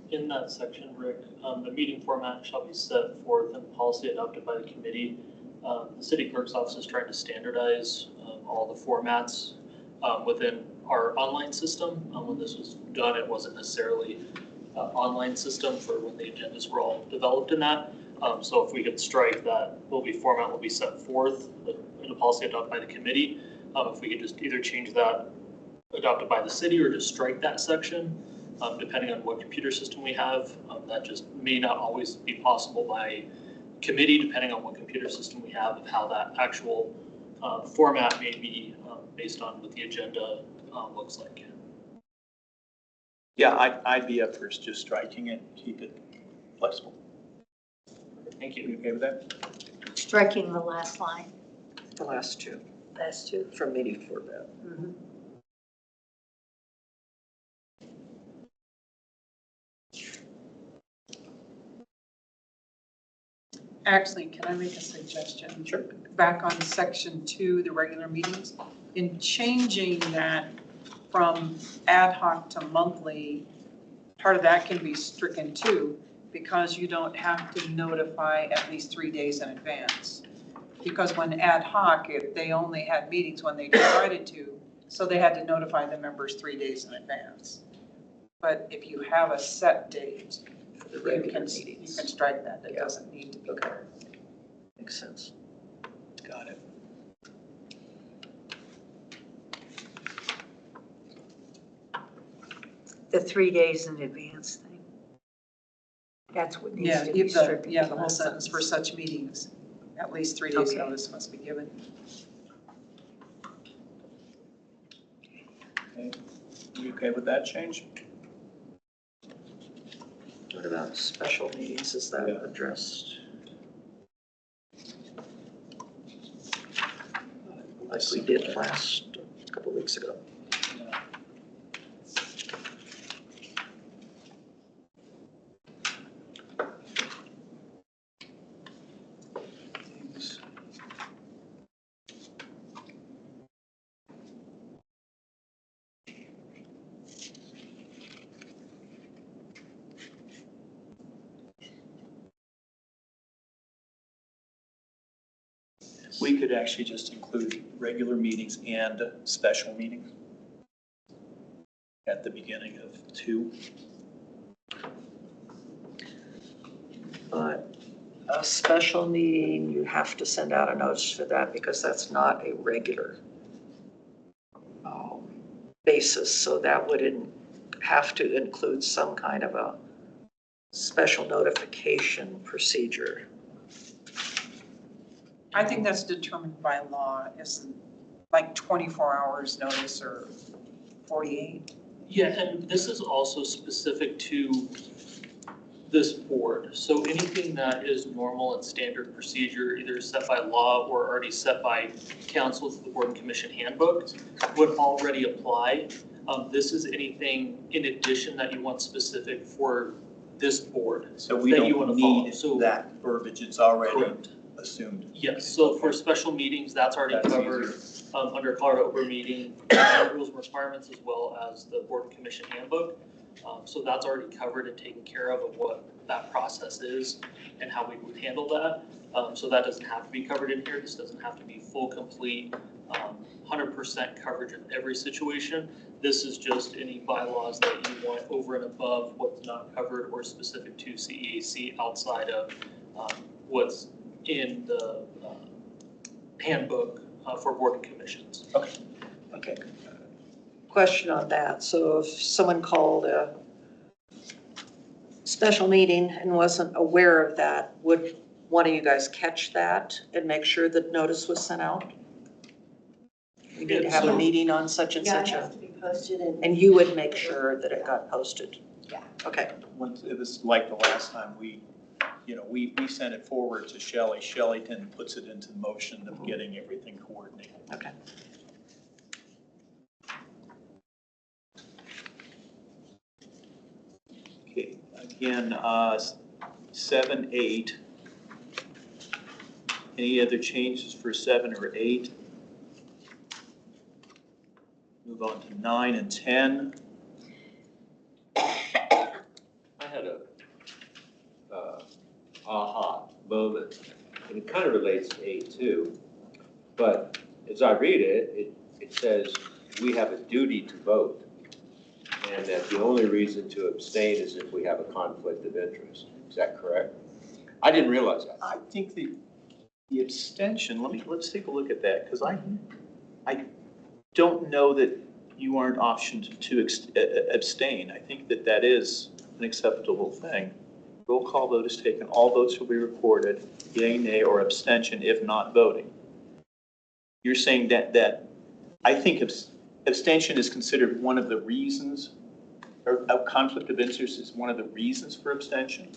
In that section, Rick, the meeting format shall be set forth in policy adopted by the committee. The city clerk's office is trying to standardize all the formats within our online system. When this was done, it wasn't necessarily an online system for when the agendas were all developed in that. So if we could strike that format will be set forth in a policy adopted by the committee. If we could just either change that adopted by the city or just strike that section. Depending on what computer system we have, that just may not always be possible by committee, depending on what computer system we have, of how that actual format may be based on what the agenda looks like. Yeah, I'd be up for just striking it, keep it flexible. Thank You you. okay with that? Striking the last line, The last two last two. from meeting format. Actually, can I make a suggestion? Sure. Back on section 2, the regular meetings, in changing that from ad hoc to monthly, part of that can be stricken too, because you don't have to notify at least 3 days in advance. Because when ad hoc, they only had meetings when they decided to, so they had to notify the members 3 days in advance. But if you have a set date, For the you regular can meetings. strike that. It Yeah. doesn't need to be Okay. there. Makes sense. Got it. The 3 days in advance thing. That's what needs Yeah, to be the stricken. whole sentence, for such meetings, at least 3 days Okay. notice must be given. Okay. You okay with that change? What about special meetings? Is that Yeah. addressed? Like we did last, a couple weeks ago. Yeah. We could actually just include regular meetings and special meetings at the beginning of 2. But a special meeting, you have to send out a notice for that because that's not a regular basis. So that would have to include some kind of a special notification procedure. I think that's determined by law, isn't like 24 hours notice or 48. Yeah, and this is also specific to this board. So anything that is normal and standard procedure, either set by law or already set by council through the board and commission handbook, would already apply. This is anything in addition that you want specific for this board. So we that you don't wanna follow. need So- that verbiage, it's already Correct. assumed. Yes, so for special meetings, that's already That's covered easier. under Colorado Open Meeting rules and requirements as well as the board and commission handbook. So that's already covered and taken care of what that process is and how we would handle that. So that doesn't have to be covered in here. This doesn't have to be full, complete, 100% coverage of every situation. This is just any bylaws that you want over and above what's not covered or specific to CEAC outside of what's in the handbook for board and commissions. Okay. Question on that. So if someone called a special meeting and wasn't aware of that, would one of you guys catch that and make sure that notice was sent out? We need to have a meeting on such and Yeah, it such has a, to be posted and. and you would make sure that it got posted? Yeah. Okay, Once, it was like the last time we sent it forward to Shelley. Shelley then puts it into the motion of getting everything coordinated. okay. Okay, again, 7, 8. Any other changes for 7 or 8? Move on to 9 and 10. I had a aha moment, and it kind of relates to 8 too. But as I read it, it says we have a duty to vote, and that the only reason to abstain is if we have a conflict of interest. Is that correct? I didn't realize that. I think the abstention, let's take a look at that, because I don't know that you aren't optioned to abstain. I think that is an acceptable thing. Roll call vote is taken. All votes will be recorded, yea, nay, or abstention if not voting. You're saying that I think abstention is considered one of the reasons, or a conflict of interest is one of the reasons for abstention.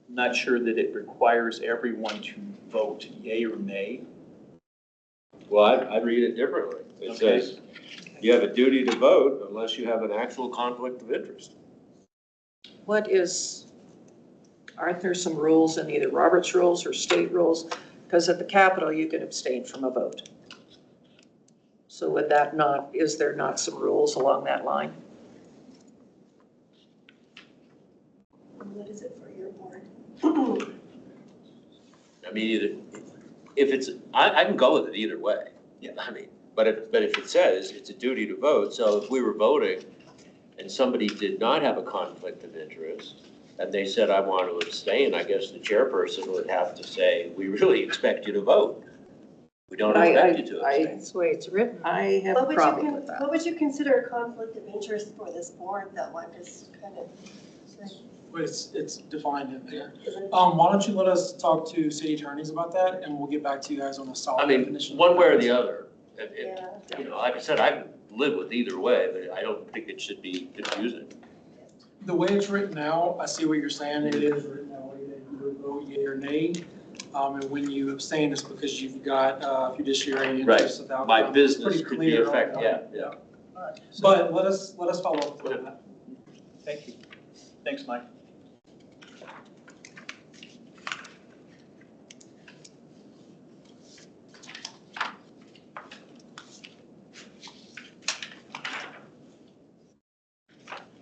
I'm not sure that it requires everyone to vote yea or nay. Well, I read it differently. It Okay. says you have a duty to vote unless you have an actual conflict of interest. Aren't there some rules in either Robert's rules or state rules? Because at the Capitol, you can abstain from a vote. So is there not some rules along that line? What is it for your board? I mean, either, if it's, I can go with it either way. Yeah. I mean, but if it says it's a duty to vote, so if we were voting and somebody did not have a conflict of interest, and they said, I want to abstain, I guess the chairperson would have to say, we really expect you to vote. We don't expect you to abstain. That's the way it's written. I have What a would problem you, with that. what would you consider a conflict of interest for this board though? I'm just kind of. But it's defined in there. Is it- Why don't you let us talk to city attorneys about that, and we'll get back to you guys on a I solid mean, definition. one way or the other. Yeah. You know, like I said, I can live with either way, but I don't think it should be confusing. The way it's written now, I see what you're saying. It is written that way that you would vote yea or nay. And when you abstain, it's because you've got fiduciary Right. interests of the outcome. My It's business pretty could be clear on affected, that. yeah. But let us follow up with that. Thank you. Thanks, Mike.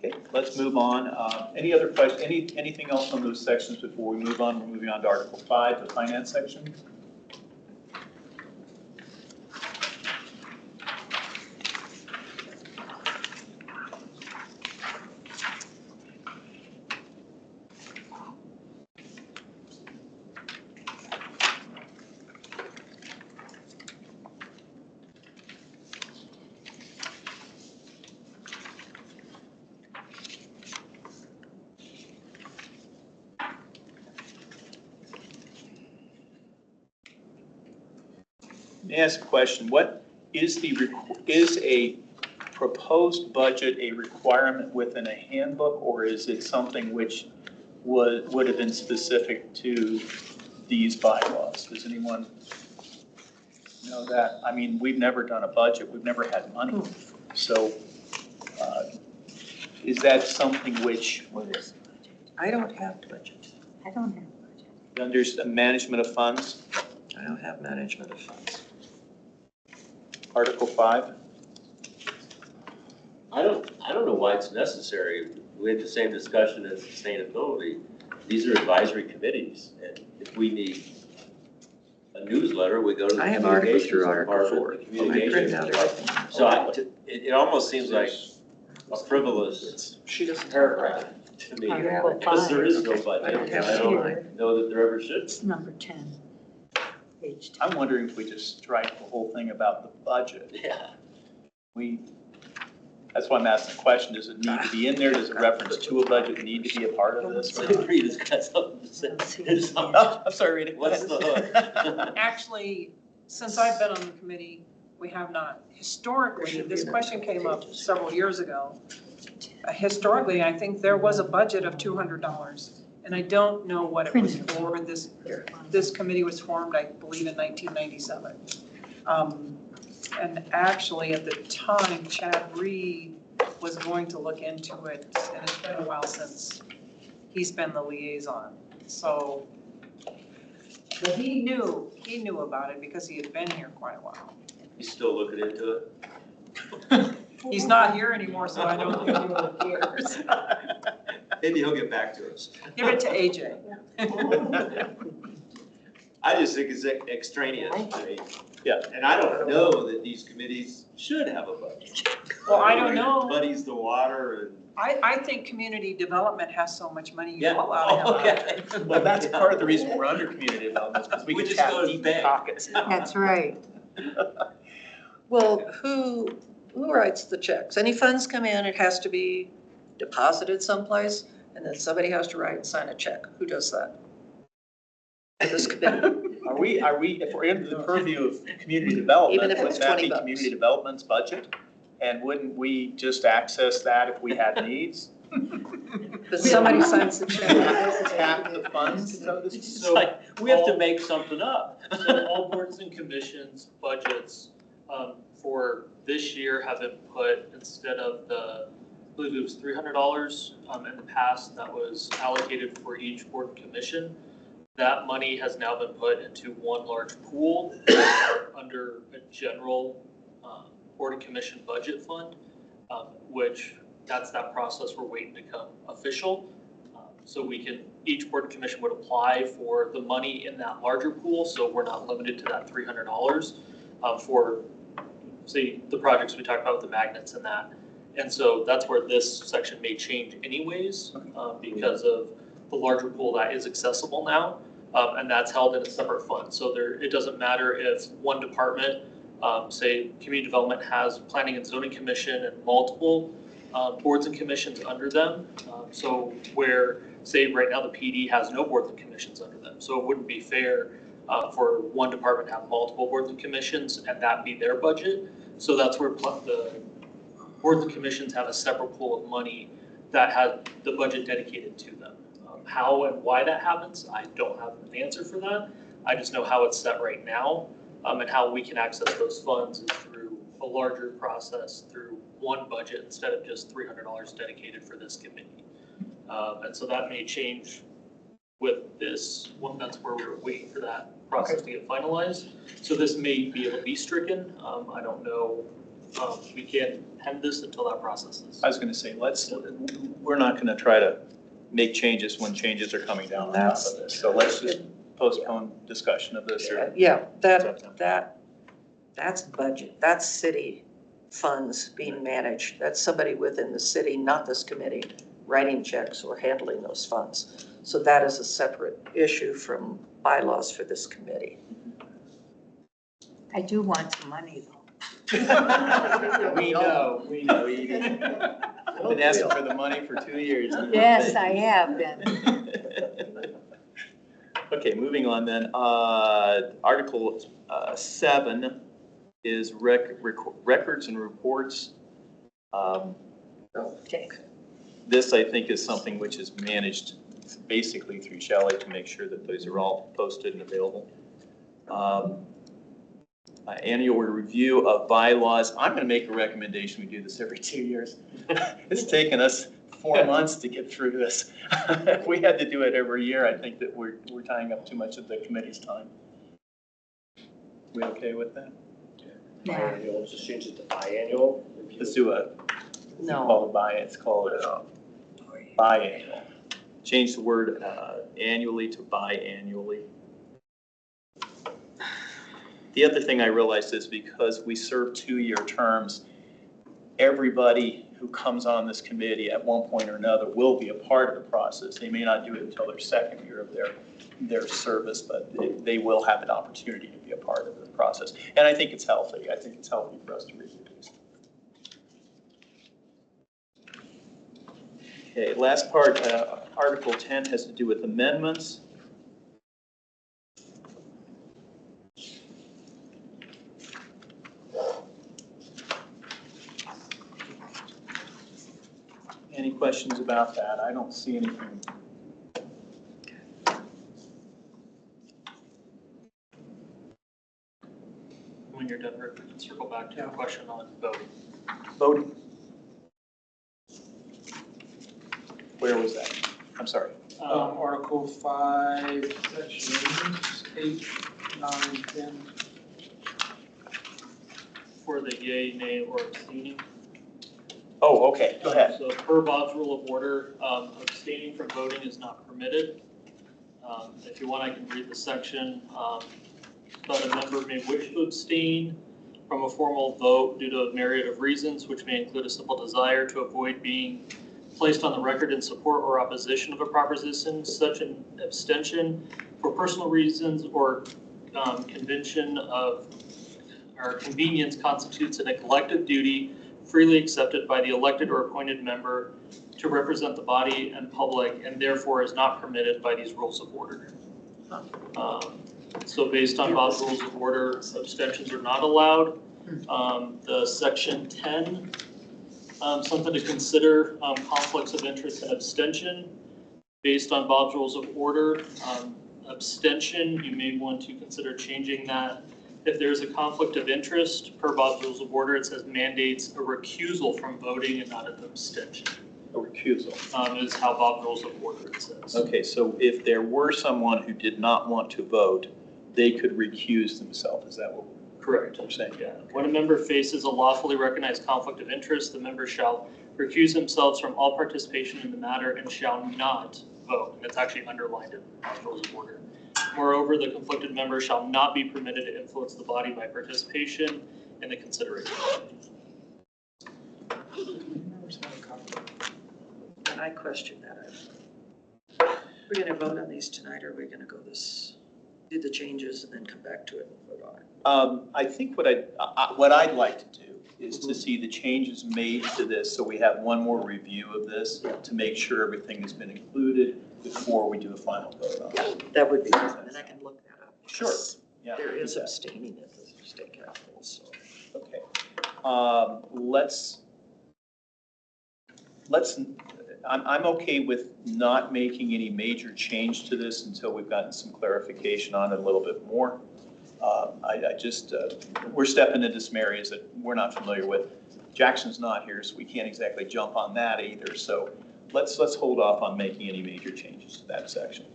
Okay, let's move on. Any other questions, anything else on those sections before we move on? We're moving on to Article 5, the finance section. Let me ask a question. What is a proposed budget a requirement within a handbook, or is it something which would have been specific to these bylaws? Does anyone know that? I mean, we've never done a budget, we've never had money. So is that something which, What is the budget? I don't have budget. I don't have a budget. under management of funds, I don't have management of funds. Article 5? I don't know why it's necessary. We had the same discussion as sustainability. These are advisory committees, and if we need a newsletter, we go to the I have Article communications through Article department. 4. I printed out everything. So it almost seems like a frivolous She doesn't. paragraph to me, Article because there is no five. budget. I don't have I it don't here. know that there ever should be. It's number 10, page 10. I'm wondering if we just strike the whole thing about the budget. Yeah. That's why I'm asking the question, does it need to be in there? Does a reference to a budget need to be a part of this? So or not? Rita's got something to say. Let's see. It's not- Oh, I'm sorry, Rita. What's the hook? Actually, since I've been on the committee, we have not. Historically, this question came up several years ago. Historically, I think there was a budget of $200, and I don't know what it was for. This committee was formed, I believe, in 1997. And actually, at the time, Chad Reed was going to look into it, and it's been a while since he's been the liaison. So, but he knew about it because he had been here quite a while. You still looking into it? He's not here anymore, so I don't think he really cares. Maybe he'll get back to us. Give it to AJ. I just think it's extraneous to me. Yeah. And I don't know that these committees should have a budget. Well, I don't know. Muddies the water and. I think community development has so much money you Yeah. fall out of it. Okay. Well, that's part of the reason we're under community development, because we We can just tap go to deep bed. pockets. That's right. Well, who writes the checks? Any funds come in, it has to be deposited someplace, and then somebody has to write and sign a check. Who does that? This committee. Are we, if we're under the purview of community development, Even if it's wouldn't that be $20. community development's budget? And wouldn't we just access that if we had needs? But somebody signs the check. Tap the funds? It's like, we have to make something up. So all boards and commissions budgets for this year have been put, instead of I believe it was $300 in the past that was allocated for each board and commission. That money has now been put into one large pool under a general board and commission budget fund, which that's that process we're waiting to come official. So each board and commission would apply for the money in that larger pool, so we're not limited to that $300 for, say, the projects we talked about with the magnets and that. And so that's where this section may change anyways, because of the larger pool that is accessible now, and that's held in a separate fund. So it doesn't matter if one department, say, community development has planning and zoning commission and multiple boards and commissions under them. So where, say, right now the PD has no boards and commissions under them. So it wouldn't be fair for one department to have multiple boards and commissions and that be their budget. So that's where the boards and commissions have a separate pool of money that has the budget dedicated to them. How and why that happens, I don't have an answer for that. I just know how it's set right now, and how we can access those funds is through a larger process, through one budget instead of just $300 dedicated for this committee. And so that may change with this one. That's where we're waiting for that process to get finalized. So this may be able to be stricken. I don't know. We can't end this until that process is. I was gonna say, we're not gonna try to make changes when changes are coming down on top of this. So let's just postpone discussion of this. Yeah, that's budget. That's city funds being managed. That's somebody within the city, not this committee, writing checks or handling those funds. So that is a separate issue from bylaws for this committee. I do want some money though. We know, Edie. I've been asking for the money for 2 years. Yes, I have been. Okay, moving on then. Article 7 is records and reports Okay. This, I think, is something which is managed basically through Shelley to make sure that those are all posted and available. Annual review of bylaws. I'm going to make a recommendation. We do this every 2 years. It's taken us 4 months to get through this. If we had to do it every year, I think that we're tying up too much of the committee's time. We okay with that? Biannual, just change it to biannual. Let's do a, No. call it it's called biannual. Change the word annually to biannually. The other thing I realized is because we serve 2-year terms, everybody who comes on this committee at one point or another will be a part of the process. They may not do it until their second year of their service, but they will have an opportunity to be a part of the process. And I think it's healthy. I think it's healthy for us to review these. Okay, last part, Article 10 has to do with amendments. Any questions about that? I don't see anything. When you're done, Rick, we can circle back to your question on voting. Voting. Where was that? I'm sorry. Article 5, sections 8, 9, 10. For the yay, nay, or abstaining. Oh, okay, go ahead. So per Bob's rule of order, abstaining from voting is not permitted. If you want, I can read the section. But a member may wish to abstain from a formal vote due to a myriad of reasons, which may include a simple desire to avoid being placed on the record in support or opposition of a proposition. Such an abstention for personal reasons or convenience constitutes a collective duty freely accepted by the elected or appointed member to represent the body and public, and therefore is not permitted by these rules of order. So based on Bob's rules of order, abstentions are not allowed. The section 10, something to consider, conflicts of interest and abstention. Based on Bob's rules of order, abstention, you may want to consider changing that. If there's a conflict of interest, per Bob's rules of order, it says mandates a recusal from voting and not an abstention. A recusal. Is how Bob's rules of order it says. Okay, so if there were someone who did not want to vote, they could recuse themselves. Is that what Correct. we're saying? Yeah. When a member faces a lawfully recognized conflict of interest, the member shall recuse themselves from all participation in the matter and shall not vote. And it's actually underlined in Bob's rules of order. Moreover, the conflicted member shall not be permitted to influence the body by participation in the consideration. And I question that. We're going to vote on these tonight, or are we going to go do the changes and then come back to it and vote on it? I think what I'd like to do is to see the changes made to this, so we have one more review of this to make sure everything has been included before we do a final vote on it. Yeah, that would be good, and I can look that up. Sure. Yeah, There is do that. abstaining at the state capitol, so. Okay. I'm okay with not making any major change to this until we've gotten some clarification on it a little bit more. We're stepping into some areas that we're not familiar with. Jackson's not here, so we can't exactly jump on that either. So let's hold off on making any major changes to that section.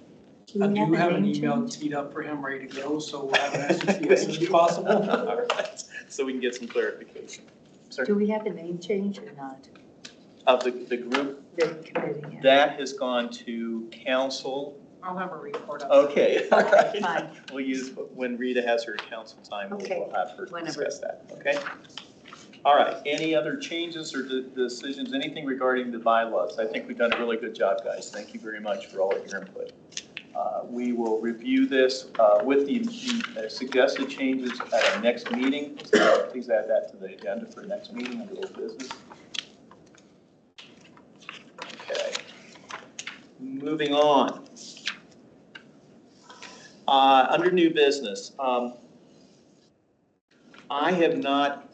I do have an email teed up for him ready to go, so we'll have an answer to you as soon as possible. All right, so we can get some clarification. Sir? Do we have a name change or not? Of the group, The committee? that has gone to council. I'll have a report on Okay, all right. Fine. We'll use, when Rita has her council time, Okay, we'll have her whenever. discuss that, okay? All right, any other changes or decisions, anything regarding the bylaws? I think we've done a really good job, guys. Thank you very much for all of your input. We will review this with the suggested changes at our next meeting. So please add that to the agenda for the next meeting under old business. Okay. Moving on. Under new business, I have not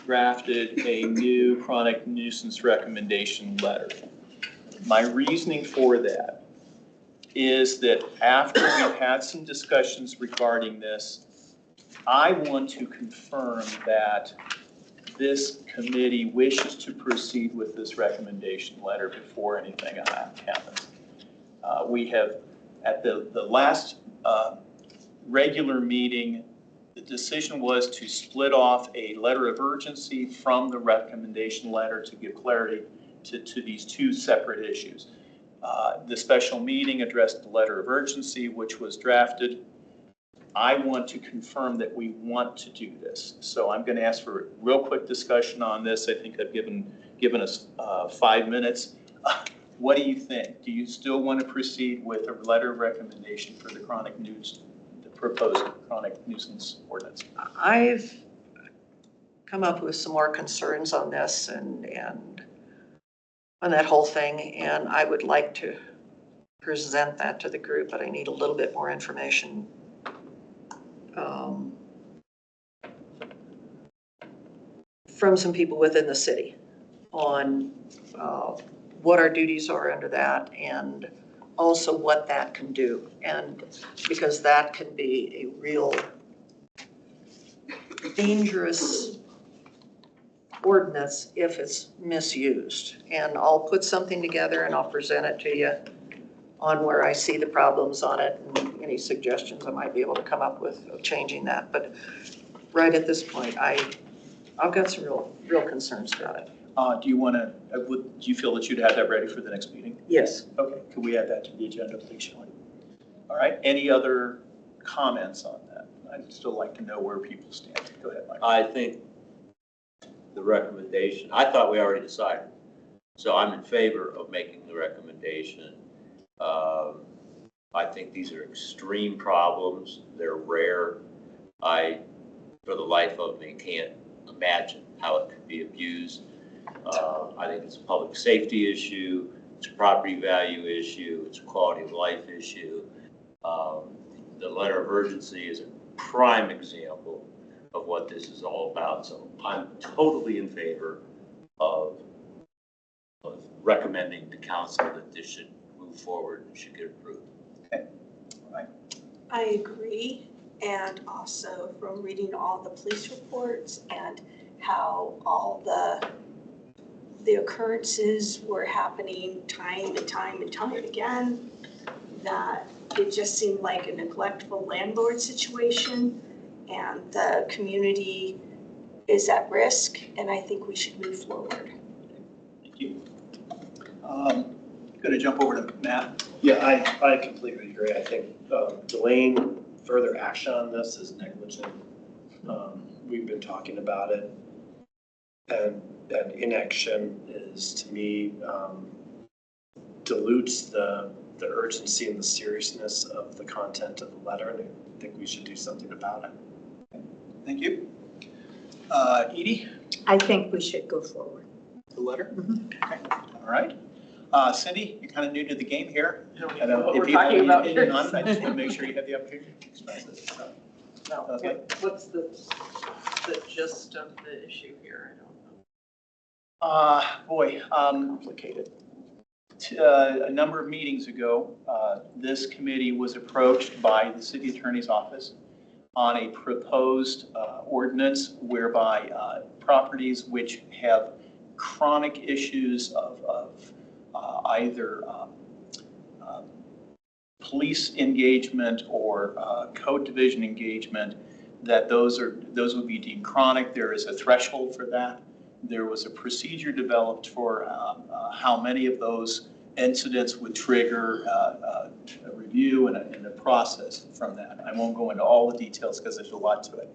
drafted a new chronic nuisance recommendation letter. My reasoning for that is that after we've had some discussions regarding this, I want to confirm that this committee wishes to proceed with this recommendation letter before anything happens. We have, at the last regular meeting, the decision was to split off a letter of urgency from the recommendation letter to give clarity to these two separate issues. The special meeting addressed the letter of urgency, which was drafted. I want to confirm that we want to do this. So I'm going to ask for a real quick discussion on this. I think I've given us 5 minutes. What do you think? Do you still want to proceed with a letter of recommendation for the proposed chronic nuisance ordinance? I've come up with some more concerns on this and on that whole thing, and I would like to present that to the group, but I need a little bit more information. From some people within the city on what our duties are under that and also what that can do. And because that can be a real dangerous ordinance if it's misused. And I'll put something together and I'll present it to you on where I see the problems on it and any suggestions I might be able to come up with of changing that. But right at this point, I've got some real concerns about it. Do you feel that you'd have that ready for the next meeting? Yes. Okay, could we add that to the agenda, please, Shelley? All right, any other comments on that? I'd still like to know where people stand. Go ahead, Mike. I think the recommendation, I thought we already decided. So I'm in favor of making the recommendation. I think these are extreme problems. They're rare. For the life of me, can't imagine how it could be abused. I think it's a public safety issue. It's a property value issue. It's a quality of life issue. The letter of urgency is a prime example of what this is all about. So I'm totally in favor of recommending to council that this should move forward and should get approved. Okay. All right. I agree, and also from reading all the police reports and how all the occurrences were happening time and time and time again, that it just seemed like a neglectful landlord situation, and the community is at risk, and I think we should move forward. Thank you. Going to jump over to Matt. Yeah, I completely agree. I think delaying further action on this is negligent. We've been talking about it, and inaction is, to me, dilutes the urgency and the seriousness of the content of the letter, and I think we should do something about it. Thank you. Edie, I think we should go forward. the letter? Okay. All right. Cindy, you're kind of new to the game here. What we're talking about I just want to make sure you have the opportunity to express it. So, No, okay. what's the gist of the issue here? Complicated. A number of meetings ago, this committee was approached by the city attorney's office on a proposed ordinance whereby properties which have chronic issues of either police engagement or code division engagement, that those would be deemed chronic. There is a threshold for that. There was a procedure developed for how many of those incidents would trigger a review and a process from that. I won't go into all the details because there's a lot to it.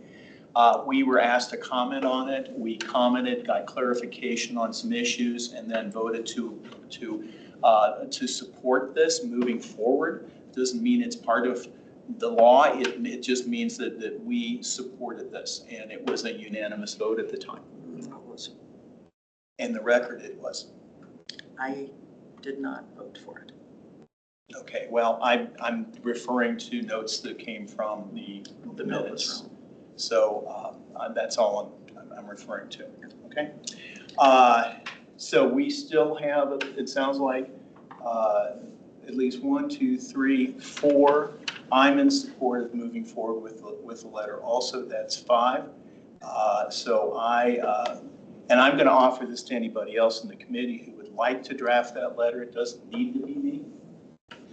We were asked to comment on it. We commented, got clarification on some issues, and then voted to support this moving forward. Doesn't mean it's part of the law. It just means that we supported this, and it was a unanimous vote at the time. In the record, it was. I did not vote for it. Okay, well, I'm referring to notes that came from the minutes. So that's all I'm I'm referring to, okay? So we still have, it sounds like, at least 1, 2, 3, 4. I'm in support of moving forward with the letter also, that's 5. So and I'm going to offer this to anybody else in the committee who would like to draft that letter. It doesn't need to be me.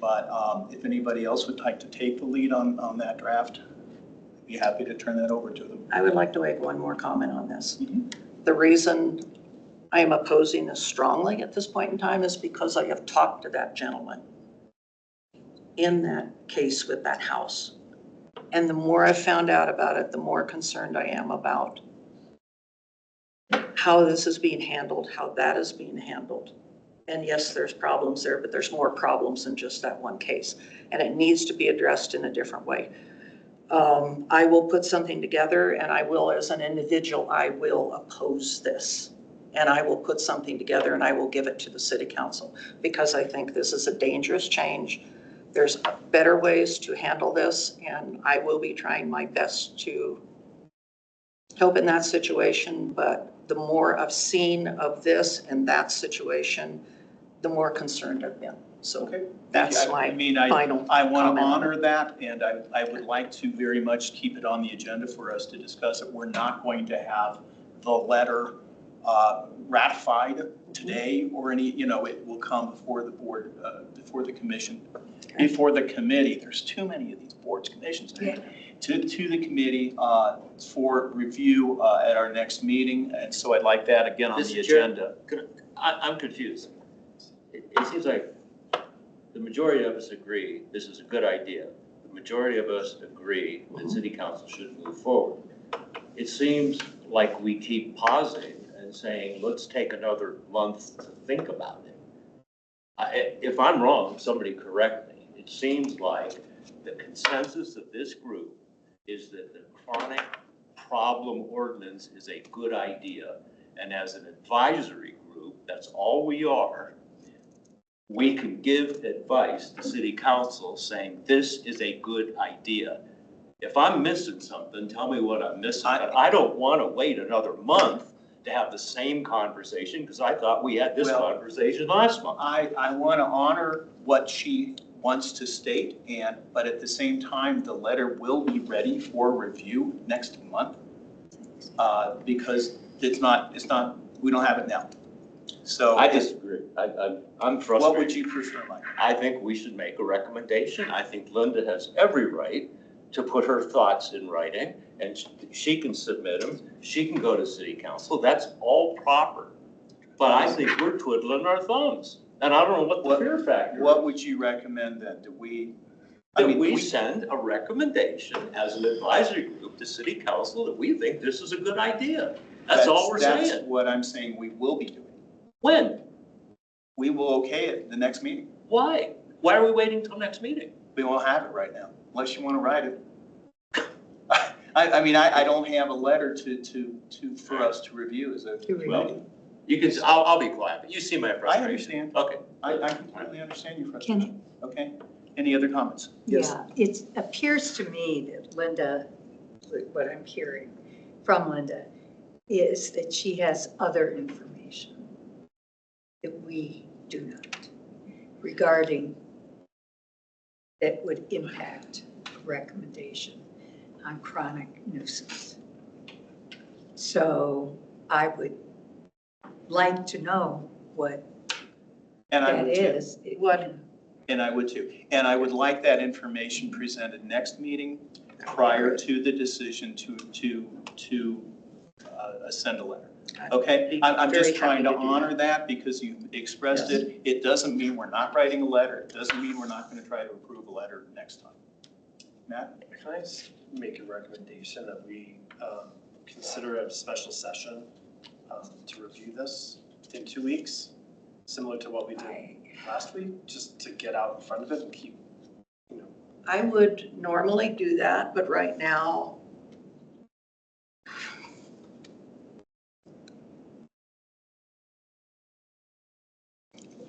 But if anybody else would like to take the lead on that draft, I'd be happy to turn that over to them. I would like to make one more comment on this. Mhm. The reason I am opposing this strongly at this point in time is because I have talked to that gentleman in that case with that house. And the more I've found out about it, the more concerned I am about how this is being handled, how that is being handled. And yes, there's problems there, but there's more problems than just that one case. And it needs to be addressed in a different way. I will put something together, and I will, as an individual, I will oppose this. And I will put something together and I will give it to the city council because I think this is a dangerous change. There's better ways to handle this, and I will be trying my best to help in that situation. But the more I've seen of this and that situation, the more concerned I've been. So Okay. that's I my mean, final I want comment to on honor that, and I would like to very much keep it on the agenda for us to discuss it. We're not going to have the letter ratified today or any, it will come before the board, before the commission, before the committee. There's too many of these boards, commissions. Yeah. To the committee for review at our next meeting. And so I'd like that again on the Mr. Chair, agenda. I'm confused. It seems like the majority of us agree this is a good idea. The majority of us agree that city council should move forward. It seems like we keep pausing and saying, let's take another month to think about it. If I'm wrong, somebody correct me. It seems like the consensus of this group is that the chronic problem ordinance is a good idea. And as an advisory group, that's all we are. We can give advice to city council saying this is a good idea. If I'm missing something, tell me what I'm missing. But I don't want to wait another month to have the same conversation because I thought we had this conversation last month. I want to honor what she wants to state, but at the same time, the letter will be ready for review next month because we don't have it now. So I disagree. I'm frustrated. What would you prefer, Mike? I think we should make a recommendation. I think Linda has every right to put her thoughts in writing, and she can submit them. She can go to city council. That's all proper. But I think we're twiddling our thumbs, and I don't know what the fear factor is. What would you recommend then? We send a recommendation as an advisory group to city council that we think this is a good idea. That's all we're saying. That's what I'm saying we will be doing. When? We will okay it the next meeting. Why? Why are we waiting until next meeting? We won't have it right now, unless you want to write it. I don't have a letter for us to review as a committee. You can, I'll be quiet, but you see my frustration. I understand. Okay. I completely understand your frustration. Can, Okay. Any other comments? yeah, it appears to me that Linda, what I'm hearing from Linda is that she has other information that we do not regarding that would impact recommendation on chronic nuisance. So I would like to know what that is. And I would too. And I would like that information presented next meeting prior to the decision to send a letter. Okay? I'm just trying to honor that because you expressed it. It doesn't mean we're not writing a letter. It doesn't mean we're not going to try to approve a letter next time. Matt? Can I just make a recommendation that we consider a special session to review this in 2 weeks, similar to what we did last week, just to get out in front of it and keep, I would normally do that, but right now,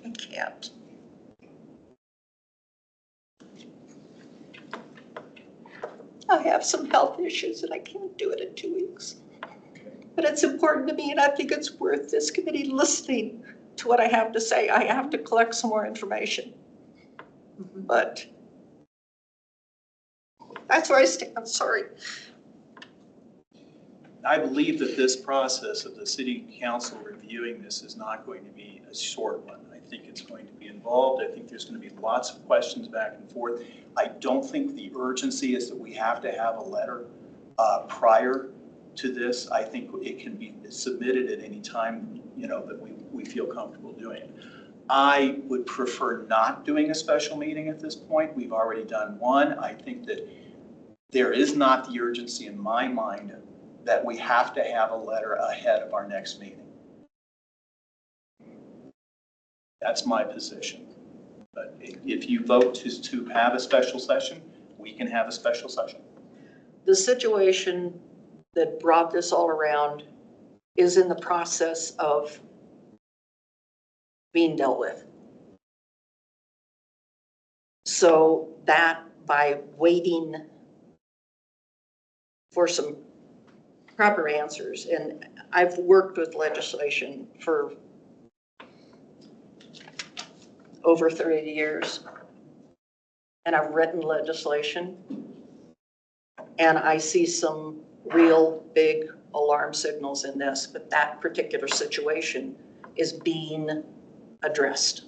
I can't. I have some health issues and I can't do it in 2 weeks. But And it's important to me, and I think it's worth this committee listening to what I have to say. I have to collect some more information. But that's where I stand, sorry. I believe that this process of the city council reviewing this is not going to be a short one. I think it's going to be involved. I think there's going to be lots of questions back and forth. I don't think the urgency is that we have to have a letter prior to this. I think it can be submitted at any time, that we feel comfortable doing it. I would prefer not doing a special meeting at this point. We've already done one. I think that there is not the urgency in my mind that we have to have a letter ahead of our next meeting. That's my position. But if you vote to have a special session, we can have a special session. The situation that brought this all around is in the process of being dealt with. So that by waiting for some proper answers, and I've worked with legislation for over 30 years, and I've written legislation, and I see some real big alarm signals in this, but that particular situation is being addressed.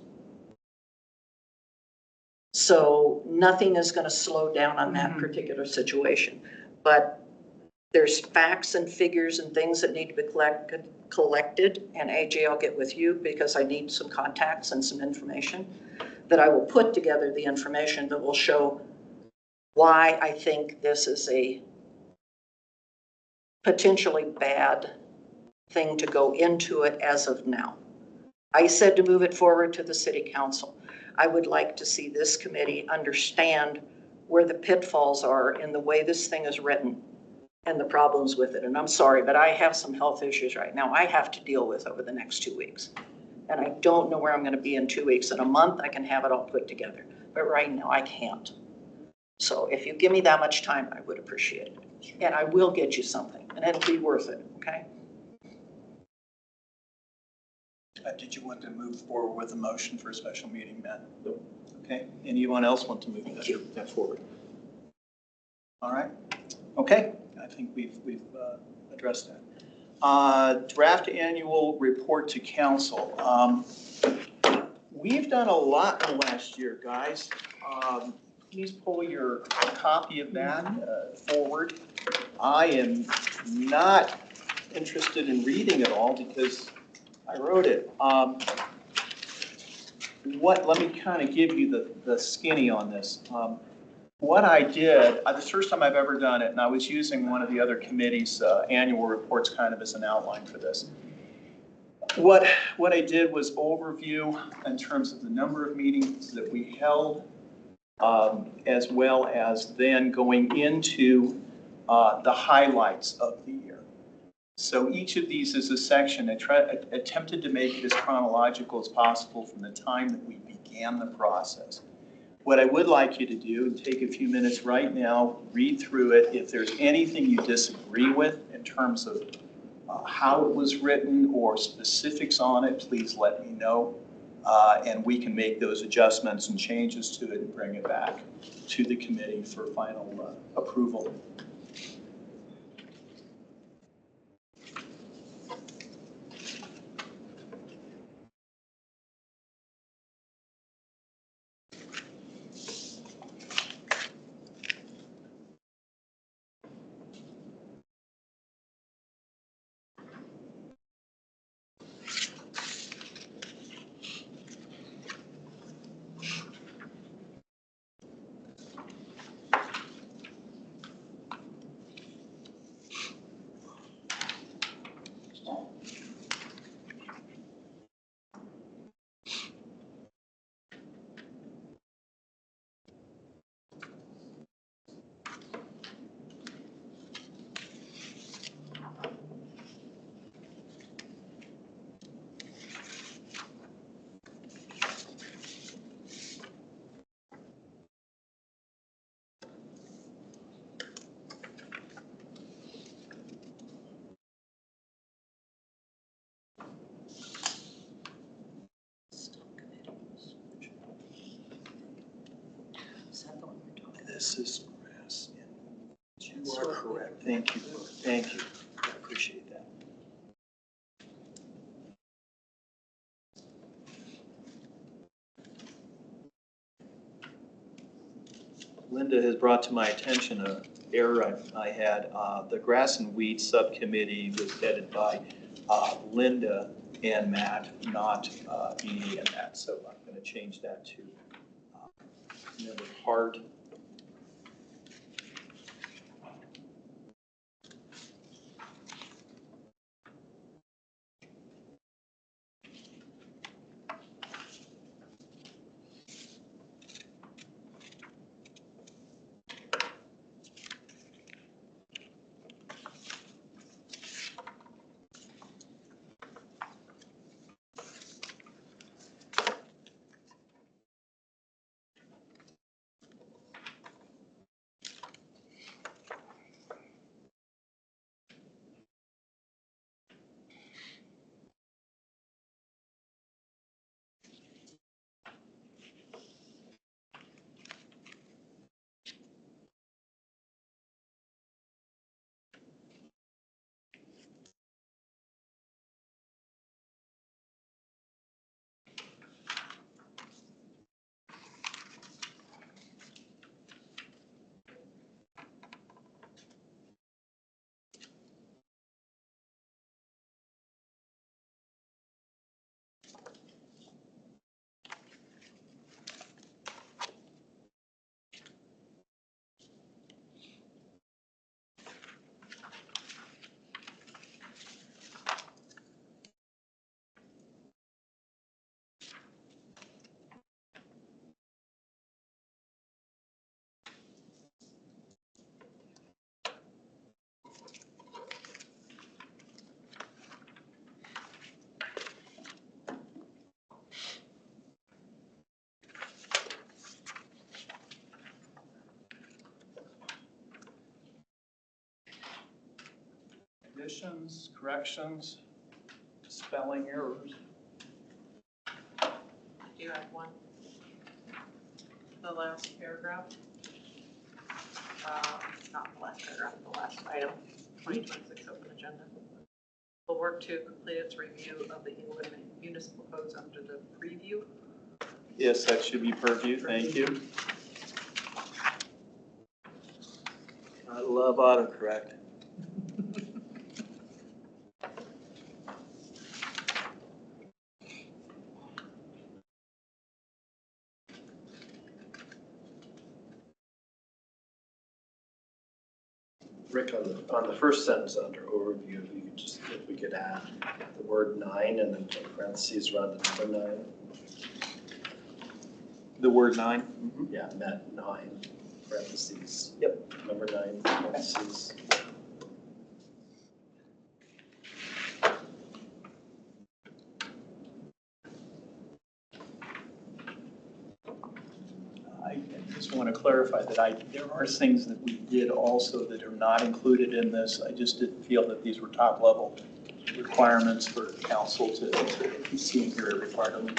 So nothing is going to slow down on that particular situation, but there's facts and figures and things that need to be collected, and AJ, I'll get with you because I need some contacts and some information that I will put together the information that will show why I think this is a potentially bad thing to go into it as of now. I said to move it forward to the city council. I would like to see this committee understand where the pitfalls are in the way this thing is written and the problems with it. And I'm sorry, but I have some health issues right now I have to deal with over the next 2 weeks. And I don't know where I'm going to be in 2 weeks. In a month, I can have it all put together. But right now, I can't. So if you give me that much time, I would appreciate it. And I will get you something, and it'll be worth it, okay? Did you want to move forward with a motion for a special meeting, Matt? No. Okay. Anyone else want to move that forward? All right. Okay. I think we've addressed that. Draft annual report to council. We've done a lot in the last year, guys. Please pull your copy of that forward. I am not interested in reading it all because I wrote it. Let me kind of give you the skinny on this. What I did, the first time I've ever done it, and I was using one of the other committee's annual reports kind of as an outline for this. What I did was overview in terms of the number of meetings that we held, as well as then going into the highlights of the year. So each of these is a section. I attempted to make it as chronological as possible from the time that we began the process. What I would like you to do, and take a few minutes right now, read through it. If there's anything you disagree with in terms of how it was written or specifics on it, please let me know. And we can make those adjustments and changes to it and bring it back to the committee for final approval. This is grass. You are correct. Thank you. Thank you. I appreciate that. Linda has brought to my attention an error I had. The Grass and Weed Subcommittee was headed by Linda and Matt, not Edie and Matt. So I'm going to change that to Linda Hart. Additions, corrections, spelling errors. Do you have one? The last paragraph? Not the last paragraph, the last item, 2026 open agenda. Will work to complete its review of the England municipal codes under the preview. Yes, that should be purview. Thank you. I love autocorrect. Rick, on the first sentence under overview, if we could add the word 9 and then put parentheses around the number 9. The word 9? Yeah, met 9, parentheses. Yep. Number 9, parentheses. I just want to clarify that there are things that we did also that are not included in this. I just didn't feel that these were top level requirements for council to see in here every part of them.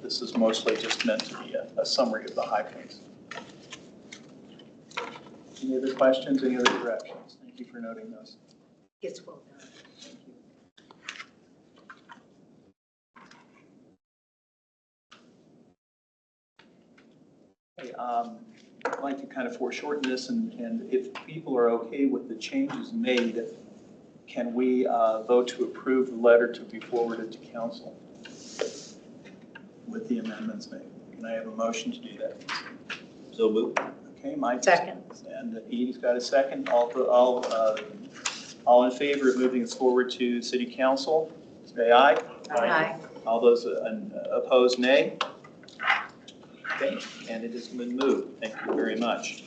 This is mostly just meant to be a summary of the high points. Any other questions, any other corrections? Thank you for noting those. It's well done. Thank you. Hey, I'd like to kind of foreshorten this, and if people are okay with the changes made, can we vote to approve the letter to be forwarded to council with the amendments made? Can I have a motion to do that? So moved. Okay, Mike? Second. And Edie's got a second. All in favor of moving this forward to city council, say aye. Aye. All those opposed, nay. Okay, and it has been moved. Thank you very much.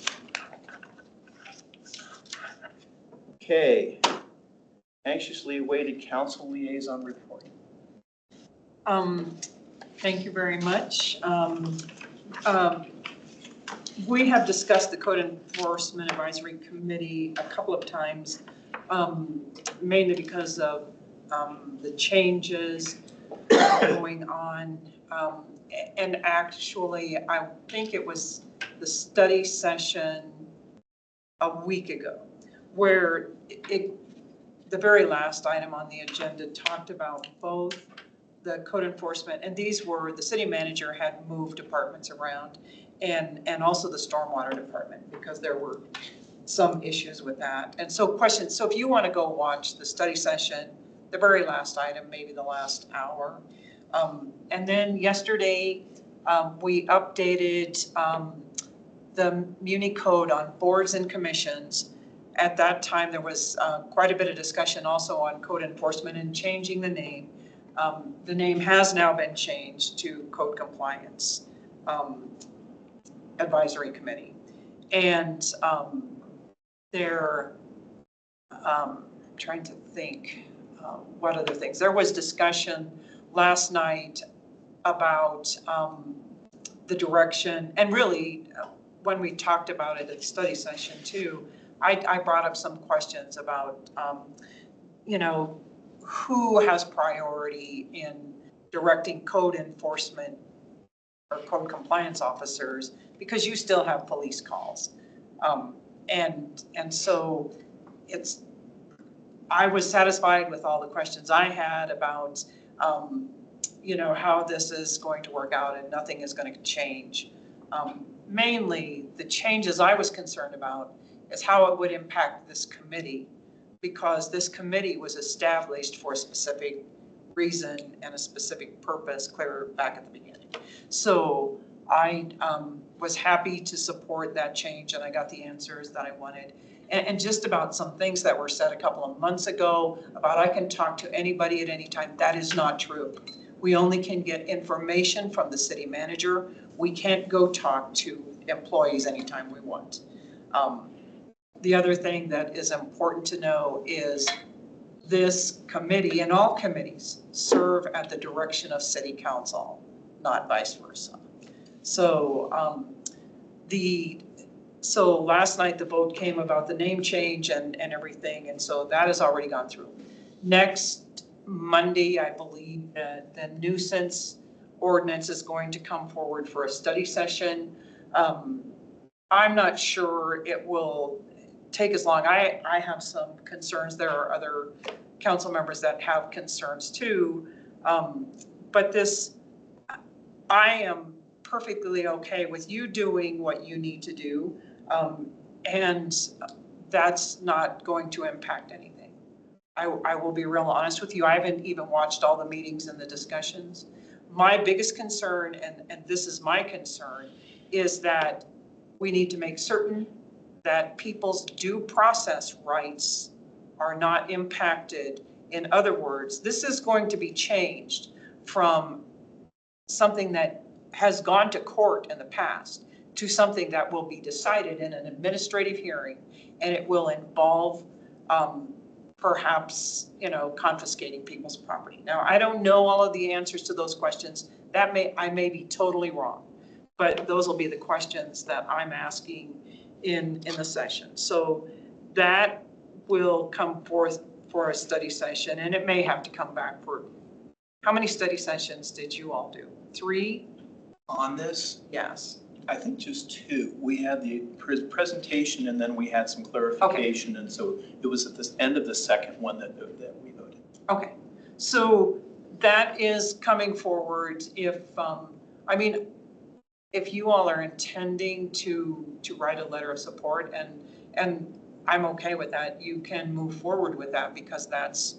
Okay, anxiously awaited council liaison report. Thank you very much. We have discussed the Code Enforcement Advisory Committee a couple of times, mainly because of the changes going on. And actually, I think it was the study session a week ago, where the very last item on the agenda talked about both the code enforcement, and these were, the city manager had moved departments around, and also the stormwater department, because there were some issues with that. And so questions, so if you want to go watch the study session, the very last item, maybe the last hour. And then yesterday, we updated the Muni code on boards and commissions. At that time, there was quite a bit of discussion also on code enforcement and changing the name. The name has now been changed to Code Compliance Advisory Committee. And they're trying to think what other things. There was discussion last night about the direction, and really when we talked about it at the study session too, I brought up some questions about, you know, who has priority in directing code enforcement or code compliance officers, because you still have police calls. And so I was satisfied with all the questions I had about, you know, how this is going to work out, and nothing is going to change. Mainly, the changes I was concerned about is how it would impact this committee, because this committee was established for a specific reason and a specific purpose clear back at the beginning. So I was happy to support that change, and I got the answers that I wanted. And just about some things that were said a couple of months ago about I can talk to anybody at any time, that is not true. We only can get information from the city manager. We can't go talk to employees anytime we want. The other thing that is important to know is this committee and all committees serve at the direction of city council, not vice versa. So so last night the vote came about the name change and everything, and so that has already gone through. Next Monday, I believe the nuisance ordinance is going to come forward for a study session. I'm not sure it will take as long. I have some concerns. There are other council members that have concerns too. But this, I am perfectly okay with you doing what you need to do. And that's not going to impact anything. I will be real honest with you. I haven't even watched all the meetings and the discussions. My biggest concern, and this is my concern, is that we need to make certain that people's due process rights are not impacted. In other words, this is going to be changed from something that has gone to court in the past to something that will be decided in an administrative hearing, and it will involve perhaps, you know, confiscating people's property. Now, I don't know all of the answers to those questions. I may be totally wrong, but those will be the questions that I'm asking in the session. So that will come forth for a study session, and it may have to come back for, how many study sessions did you all do? 3? On this, Yes. I think just 2. We had the presentation and then we had some clarification. And so it was at the end of the second one that we voted. Okay, so that is coming forward. If, I mean, if you all are intending to write a letter of support, and I'm okay with that, you can move forward with that, because that's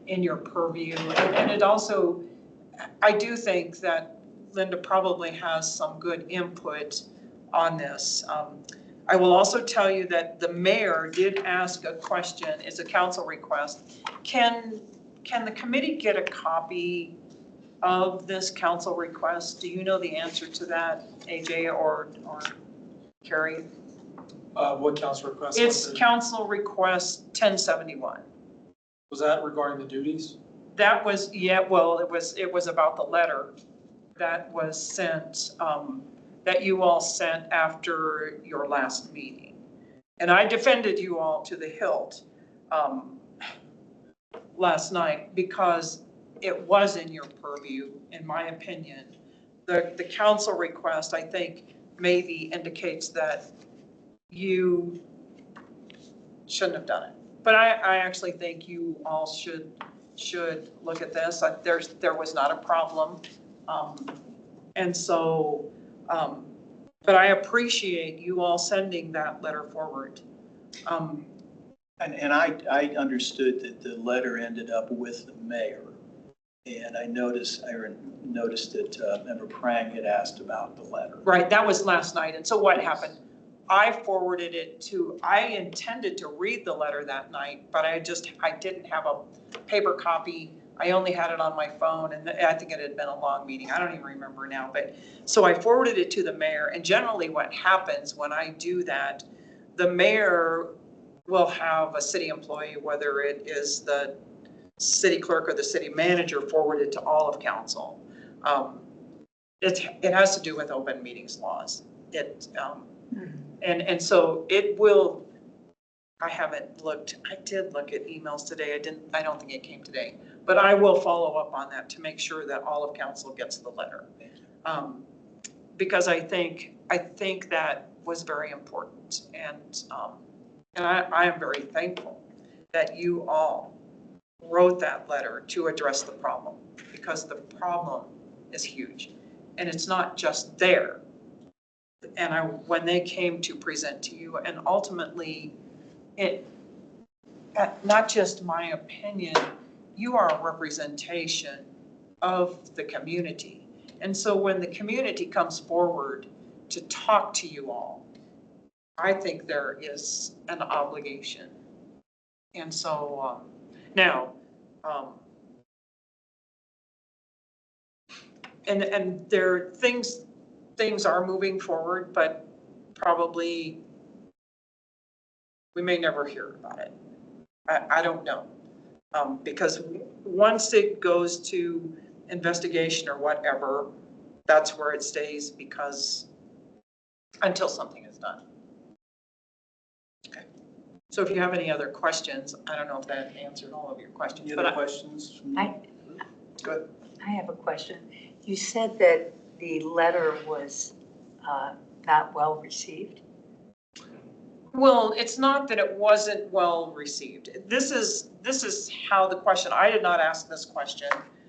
in your purview. And it also, I do think that Linda probably has some good input on this. I will also tell you that the mayor did ask a question, it's a council request. Can the committee get a copy of this council request? Do you know the answer to that, AJ or Carrie? What council request? It's was it? council request 1071. Was that regarding the duties? That was, yeah, well, it was about the letter that was sent, that you all sent after your last meeting. And I defended you all to the hilt last night, because it was in your purview, in my opinion. The council request, I think, maybe indicates that you shouldn't have done it. But I actually think you all should look at this. There was not a problem. And so, but I appreciate you all sending that letter forward. And I understood that the letter ended up with the mayor. And I noticed that Member Prang had asked about the letter. Right, that was last night. And so what happened? I forwarded it to, I intended to read the letter that night, but I didn't have a paper copy. I only had it on my phone, and I think it had been a long meeting. I don't even remember now. But so I forwarded it to the mayor, and generally what happens when I do that, the mayor will have a city employee, whether it is the city clerk or the city manager, forward it to all of council. It has to do with open meetings laws. And so it will, I haven't looked, I did look at emails today. I don't think it came today, but I will follow up on that to make sure that all of council gets the letter. Because I think that was very important. And I am very thankful that you all wrote that letter to address the problem, because the problem is huge and it's not just there. And when they came to present to you, and ultimately not just my opinion, you are a representation of the community. And so when the community comes forward to talk to you all, I think there is an obligation. And so now, and there things are moving forward, but probably we may never hear about it. I don't know. Because once it goes to investigation or whatever, that's where it stays, because until something is done. Okay. So if you have any other questions, I don't know if that answered all of your questions. Any other questions? Go ahead. I have a question. You said that the letter was not well received. Well, it's not that it wasn't well received. This is how the question, I did not ask this question.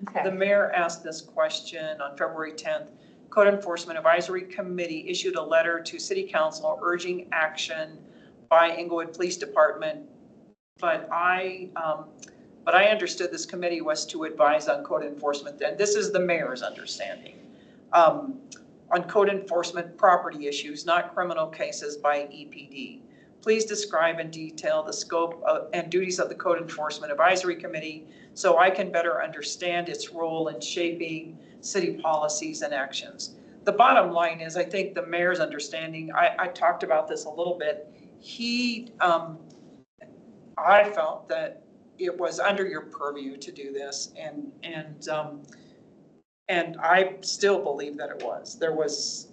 Okay. The mayor asked this question on February 10th. Code Enforcement Advisory Committee issued a letter to City Council urging action by Englewood Police Department. But I understood this committee was to advise on code enforcement, and this is the mayor's understanding. On code enforcement property issues, not criminal cases by EPD. Please describe in detail the scope and duties of the Code Enforcement Advisory Committee so I can better understand its role in shaping city policies and actions. The bottom line is, I think the mayor's understanding, I talked about this a little bit. I felt that it was under your purview to do this, and I still believe that it was. There was,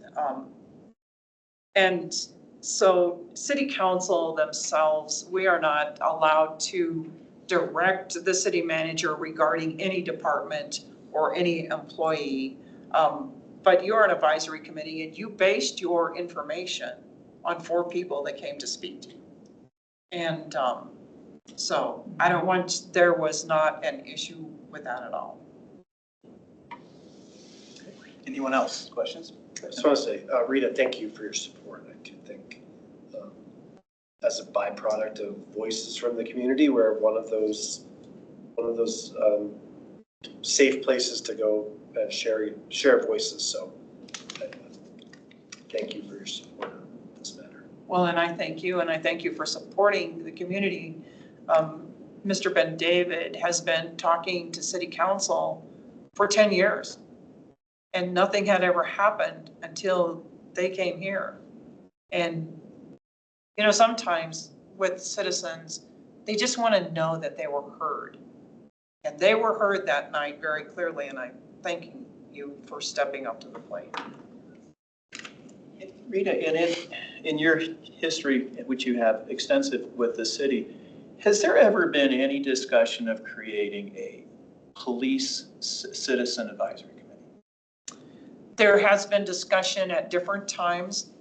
and so City Council themselves, we are not allowed to direct the city manager regarding any department or any employee. But you're an advisory committee, and you based your information on 4 people that came to speak to you. And so there was not an issue with that at all. Anyone else? Questions? I just want to say, Rita, thank you for your support. I do think as a byproduct of voices from the community, we're one of those safe places to go and share voices. So thank you for your support on this matter. Well, and I thank you, and I thank you for supporting the community. Mr. Ben David has been talking to City Council for 10 years. And nothing had ever happened until they came here. And, you know, sometimes with citizens, they just want to know that they were heard. And they were heard that night very clearly, and I'm thanking you for stepping up to the plate. Rita, in your history, which you have extensive with the city, has there ever been any discussion of creating a police citizen advisory committee? There has been discussion at different times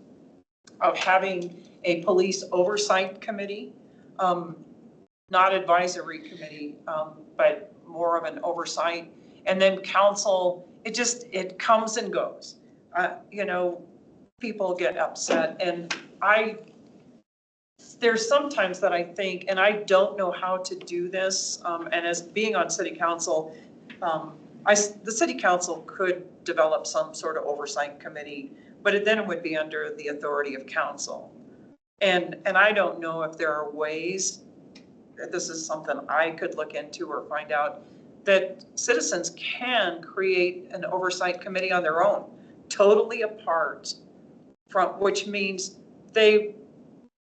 of having a police oversight committee, not advisory committee, but more of an oversight. And then council, it comes and goes. You know, people get upset, and there's sometimes that I think, and I don't know how to do this, and as being on city council, the city council could develop some sort of oversight committee, but then it would be under the authority of council. And I don't know if there are ways, this is something I could look into or find out, that citizens can create an oversight committee on their own, totally apart from, which means that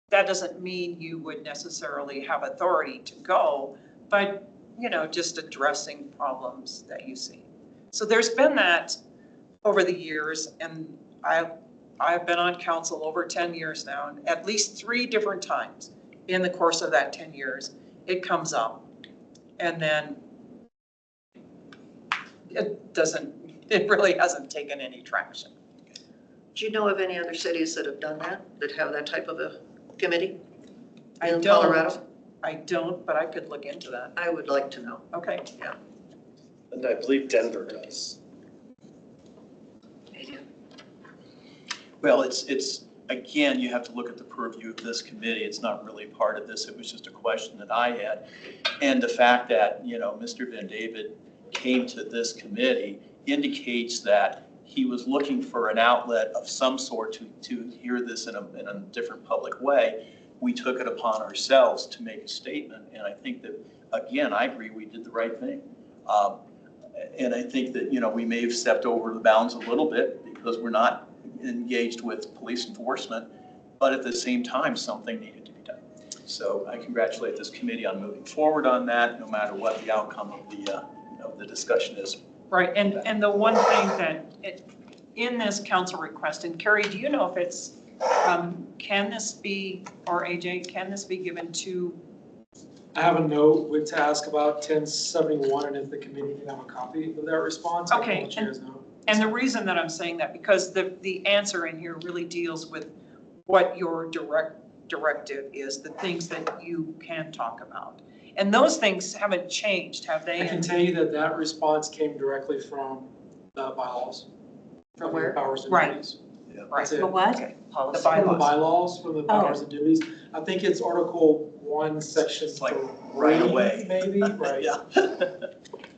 doesn't mean you would necessarily have authority to go, but, you know, just addressing problems that you see. So there's been that over the years, and I've been on council over 10 years now, and at least 3 different times in the course of that 10 years, it comes up. And then it really hasn't taken any traction. Do you know of any other cities that have done that have that type of a committee I in don't, Colorado? I don't, but I could look into that. I would like to know. Okay. And I believe Denver does. Well, it's, again, you have to look at the purview of this committee. It's not really part of this. It was just a question that I had. And the fact that, you know, Mr. Van David came to this committee indicates that he was looking for an outlet of some sort to hear this in a different public way. We took it upon ourselves to make a statement. And I think that, again, I agree we did the right thing. And I think that, you know, we may have stepped over the bounds a little bit because we're not engaged with police enforcement, but at the same time, something needed to be done. So I congratulate this committee on moving forward on that, no matter what the outcome of the discussion is. Right, and the one thing that in this council request, and Carrie, do you know if it's, can this be, or AJ, can this be given to? I have a note with to ask about 1071 and if the committee can have a copy of that response. I can Okay, let you guys know. And the reason that I'm saying that, because the answer in here really deals with what your directive is, the things that you can talk about. And those things haven't changed, have they? I can tell you that that response came directly from the bylaws. From where? Powers and Right. duties. Right. That's it. The what? The From the bylaws. bylaws, from the powers and duties. I think it's Article 1, Section It's like 3, right away. maybe, right? Yeah.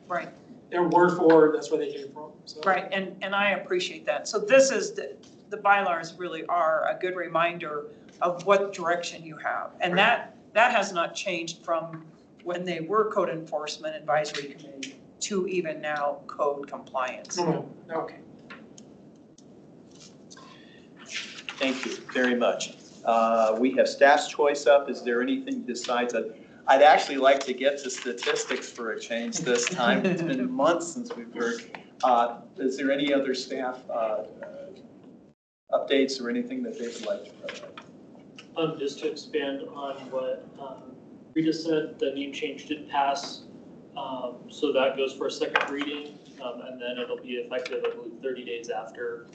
Right. And word for word, that's where they came from, so. Right, and I appreciate that. So this is, the bylaws really are a good reminder of what direction you have. And that has not changed from when they were code enforcement advisory committee to even now code compliance. No. Okay. Thank you very much. We have staff's choice up. Is there anything besides that? I'd actually like to get to statistics for a change this time. It's been months since we've heard. Is there any other staff updates or anything that they would like to provide? Just to expand on what Rita said, the name change did pass. So that goes for a second reading, and then it'll be effective, I believe, 30 days after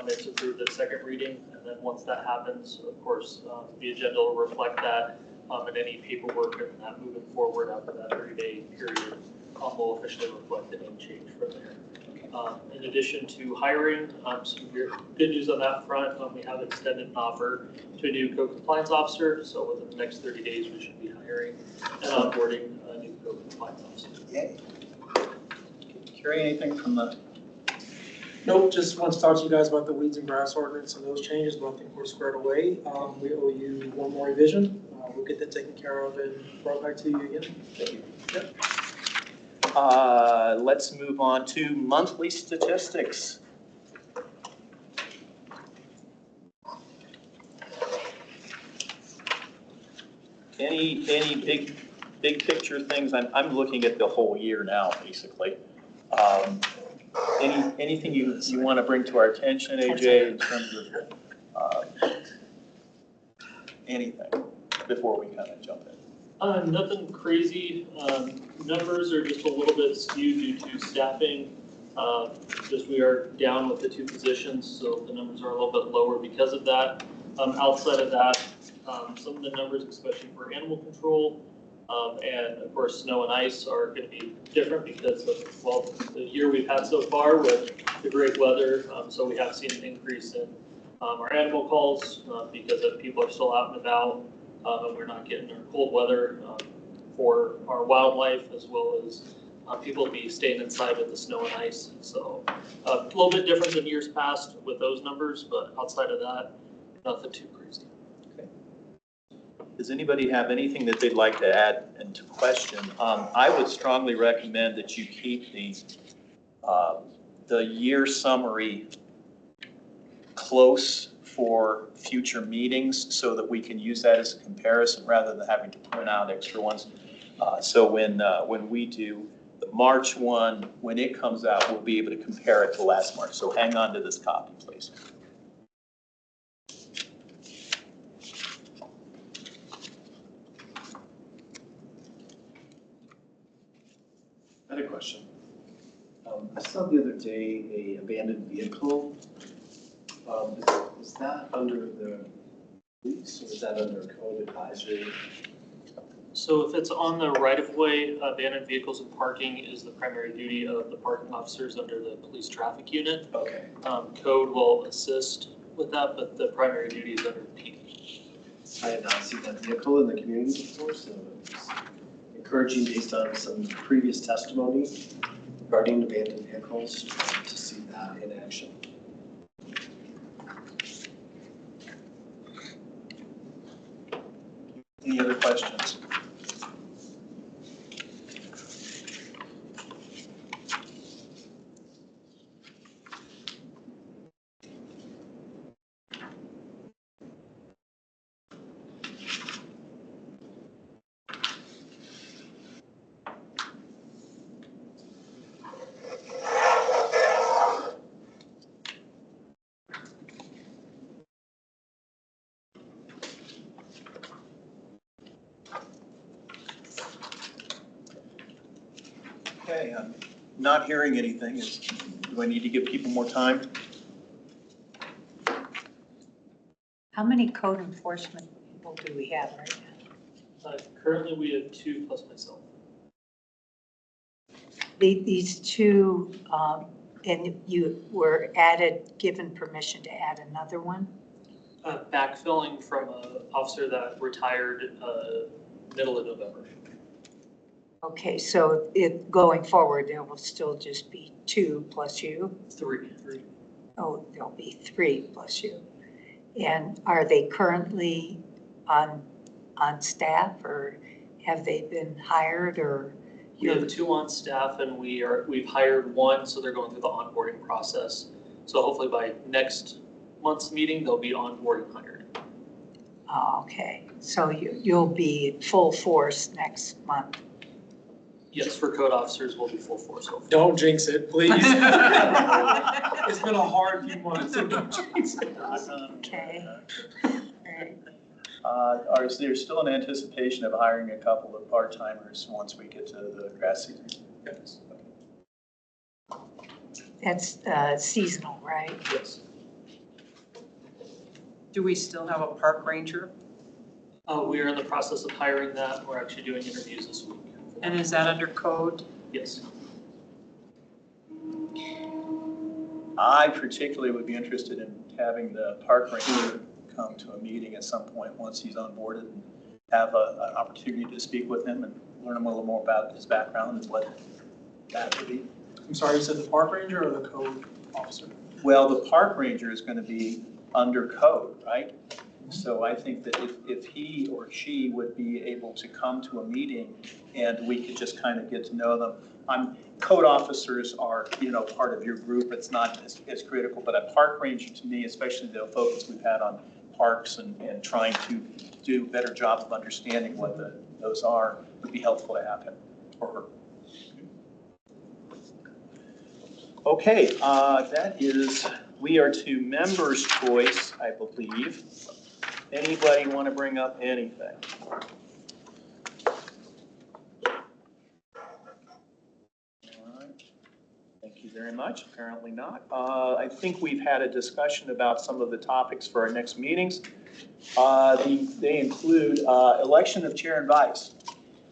it's approved at second reading. And then once that happens, of course, the agenda will reflect that, and any paperwork and that moving forward after that 30-day period will officially reflect the name change from there. In addition to hiring, some good news on that front, we have extended an offer to a new code compliance officer. So within the next 30 days, we should be hiring and onboarding a new code compliance officer. Yay. Carrie, anything from the? Nope, just want to talk to you guys about the weeds and grass ordinance and those changes, but I think we're squared away. We owe you one more revision. We'll get that taken care of and brought back to you again. Thank you. Yep. Let's move on to monthly statistics. Any big picture things? I'm looking at the whole year now, basically. Anything you want to bring to our attention, AJ, in terms of anything before we kind of jump in? Nothing crazy. Numbers are just a little bit skewed due to staffing. Just we are down with the 2 positions, so the numbers are a little bit lower because of that. Outside of that, some of the numbers, especially for animal control, and of course, snow and ice are going to be different because of, well, the year we've had so far with the great weather. So we have seen an increase in our animal calls because of people are still out and about, and we're not getting our cold weather for our wildlife, as well as people be staying inside with the snow and ice. So a little bit different than years past with those numbers, but outside of that, nothing too crazy. Does anybody have anything that they'd like to add and to question? I would strongly recommend that you keep the year summary close for future meetings so that we can use that as a comparison rather than having to print out extra ones. So when we do the March one, when it comes out, we'll be able to compare it to last March. So hang on to this copy, please. I had a question. I saw the other day a abandoned vehicle. Is that under the police or is that under code advisory? So if it's on the right-of-way, abandoned vehicles and parking is the primary duty of the parking officers under the police traffic unit. Okay. Code will assist with that, but the primary duty is under PD. I had not seen that vehicle in the community before, so it's encouraging based on some previous testimony regarding abandoned vehicles to see that in action. Any other questions? Okay, I'm not hearing anything. Do I need to give people more time? How many code enforcement people do we have right now? Currently, we have 2 plus myself. These 2, and you were given permission to add another one? Backfilling from an officer that retired middle of November. Okay, so going forward, there will still just be 2 plus you? 3. Oh, there'll be 3 plus you. And are they currently on staff, or have they been hired, or? We have 2 on staff, and we've hired 1, so they're going through the onboarding process. So hopefully by next month's meeting, they'll be onboarding hired. Oh, okay, so you'll be full force next month. Yes, for code officers, we'll be full force. Hopefully. Don't jinx it, please. It's been a hard few months, so don't jinx it. Okay. All right. Is there still an anticipation of hiring a couple of part-timers once we get to the grass season? Yes. That's seasonal, right? Yes. Do we still have a park ranger? We are in the process of hiring that. We're actually doing interviews this week. And is that under code? Yes. I particularly would be interested in having the park ranger come to a meeting at some point once he's onboarded and have an opportunity to speak with him and learn a little more about his background and what that would be. I'm sorry, you said the park ranger or the code officer? Well, the park ranger is going to be under code, right? So I think that if he or she would be able to come to a meeting and we could just kind of get to know them. Code officers are, part of your group. It's not as critical, but a park ranger to me, especially the focus we've had on parks and trying to do a better job of understanding what those are, would be helpful to have him or her. Okay, we are to members' choice, I believe. Anybody want to bring up anything? All right. Thank you very much. Apparently not. I think we've had a discussion about some of the topics for our next meetings. They include election of chair and vice.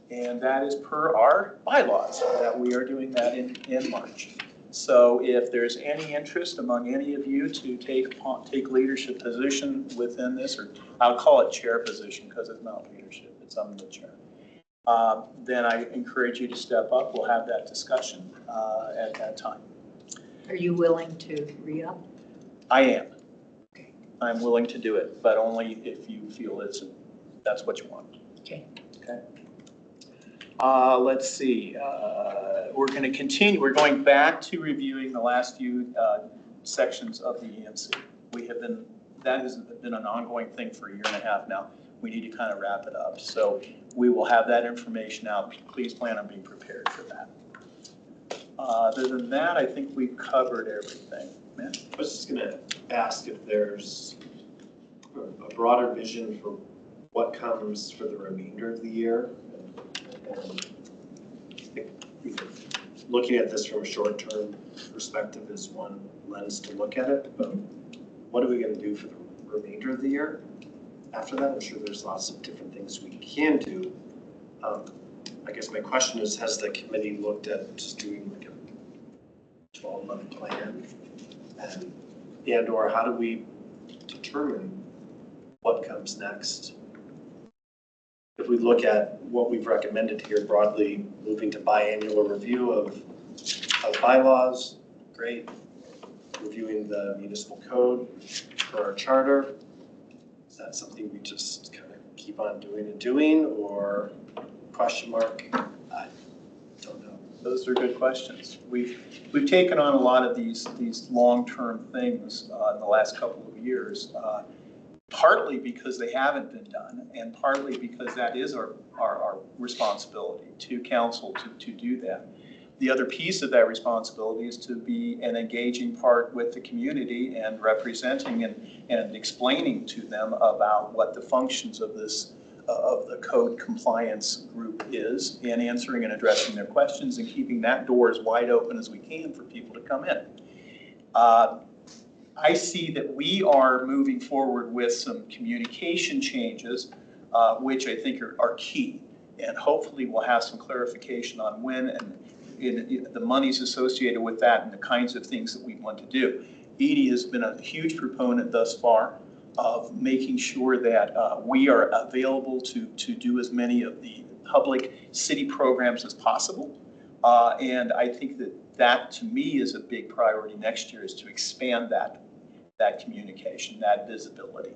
And that is per our bylaws, that we are doing that in March. So if there's any interest among any of you to take leadership position within this, or I'll call it chair position because it's not leadership, it's I'm the chair. Then I encourage you to step up. We'll have that discussion at that time. Are you willing to re-up? I am. I'm willing to do it, but only if you feel that's what you want. Okay. Okay. Let's see. We're going to continue. We're going back to reviewing the last few sections of the ENC. That has been an ongoing thing for a year and a half now. We need to kind of wrap it up. So we will have that information out. Please plan on being prepared for that. Other than that, I think we've covered everything. Man. I was just gonna ask if there's a broader vision for what comes for the remainder of the year. And I think, you know, looking at this from a short-term perspective is one lens to look at it, but what are we gonna do for the remainder of the year? After that, I'm sure there's lots of different things we can do. I guess my question is, has the committee looked at just doing like a 12-month plan? And or how do we determine what comes next? If we look at what we've recommended here broadly, moving to biannual review of bylaws, great. Reviewing the municipal code for our charter. Is that something we just kind of keep on doing, or question mark? I don't know. Those are good questions. We've taken on a lot of these long-term things in the last couple of years, partly because they haven't been done, and partly because that is our responsibility to council to do that. The other piece of that responsibility is to be an engaging part with the community and representing and explaining to them about what the functions of this of the code compliance group is, and answering and addressing their questions and keeping that door as wide open as we can for people to come in. I see that we are moving forward with some communication changes, which I think are key, and hopefully we'll have some clarification on when and the monies associated with that and the kinds of things that we want to do. Edie has been a huge proponent thus far of making sure that we are available to do as many of the public city programs as possible. And I think that to me is a big priority next year, is to expand that communication, that visibility.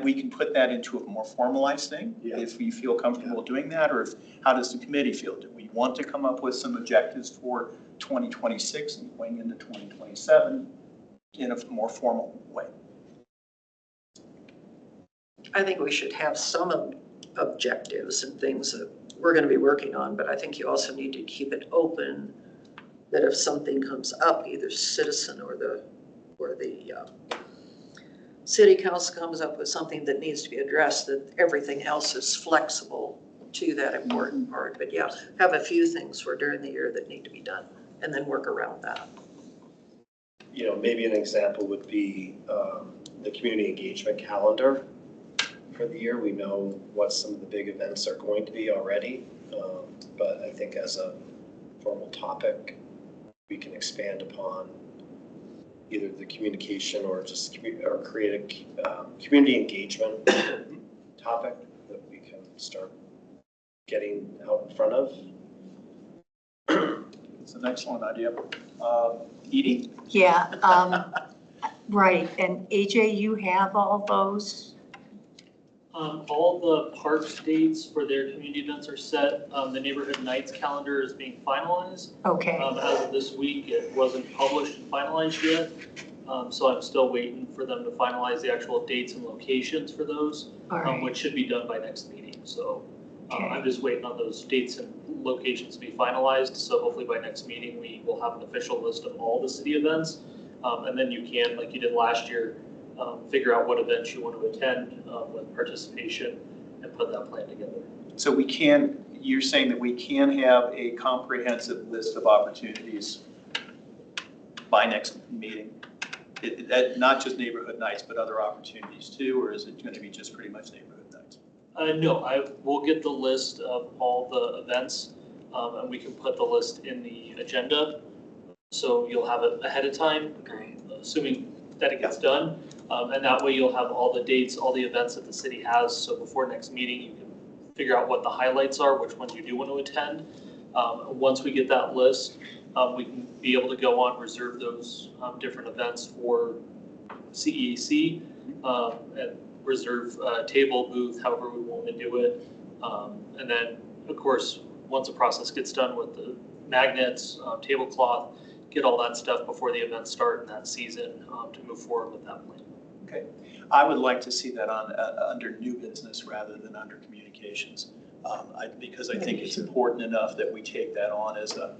We can put that into a more formalized thing if we feel comfortable doing that, or how does the committee feel? Do we want to come up with some objectives for 2026 and going into 2027 in a more formal way? I think we should have some objectives and things that we're going to be working on, but I think you also need to keep it open that if something comes up, either citizen or the city council comes up with something that needs to be addressed, that everything else is flexible to that important part. But yeah, have a few things for during the year that need to be done and then work around that. You know, maybe an example would be the community engagement calendar for the year. We know what some of the big events are going to be already, but I think as a formal topic, we can expand upon either the communication or just create a community engagement topic that we can start getting out in front of. It's an excellent idea. Edie? Yeah, right. And AJ, you have all those? All the parks dates for their community events are set. The Neighborhood Nights calendar is being finalized. Okay. As of this week, it wasn't published and finalized yet. So I'm still waiting for them to finalize the actual dates and locations for those, All right. which should be done by next meeting. So Okay. I'm just waiting on those dates and locations to be finalized. So hopefully by next meeting, we will have an official list of all the city events. And then you can, like you did last year, figure out what events you want to attend with participation and put that plan together. So we can, you're saying that we can have a comprehensive list of opportunities by next meeting? Not just neighborhood nights, but other opportunities too, or is it going to be just pretty much neighborhood nights? No, I will get the list of all the events, and we can put the list in the agenda. So you'll have it ahead of time, assuming that it gets done. And that way you'll have all the dates, all the events that the city has. So before next meeting, you can figure out what the highlights are, which ones you do want to attend. Once we get that list, we can be able to go on, reserve those different events for CEAC, and reserve table, booth, however we want to do it. And then, of course, once the process gets done with the magnets, tablecloth, get all that stuff before the events start in that season to move forward with that plan. Okay. I would like to see that on, under new business rather than under communications. Because I think it's important enough that we take that on as a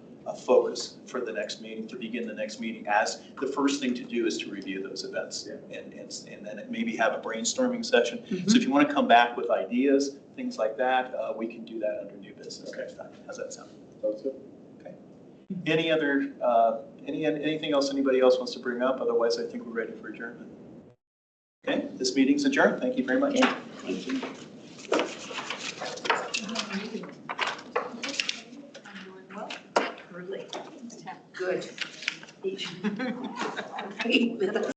focus for the next meeting, to begin the next meeting, as the first thing to do is to review those events and then maybe have a brainstorming session. So if you want to come back with ideas, things like that, we can do that under new business next time. How's that sound? Sounds good. Okay. Any other, anything else anybody else wants to bring up? Otherwise, I think we're ready for adjournment. Okay, this meeting's adjourned. Thank you very much. Thank you. Early. Good.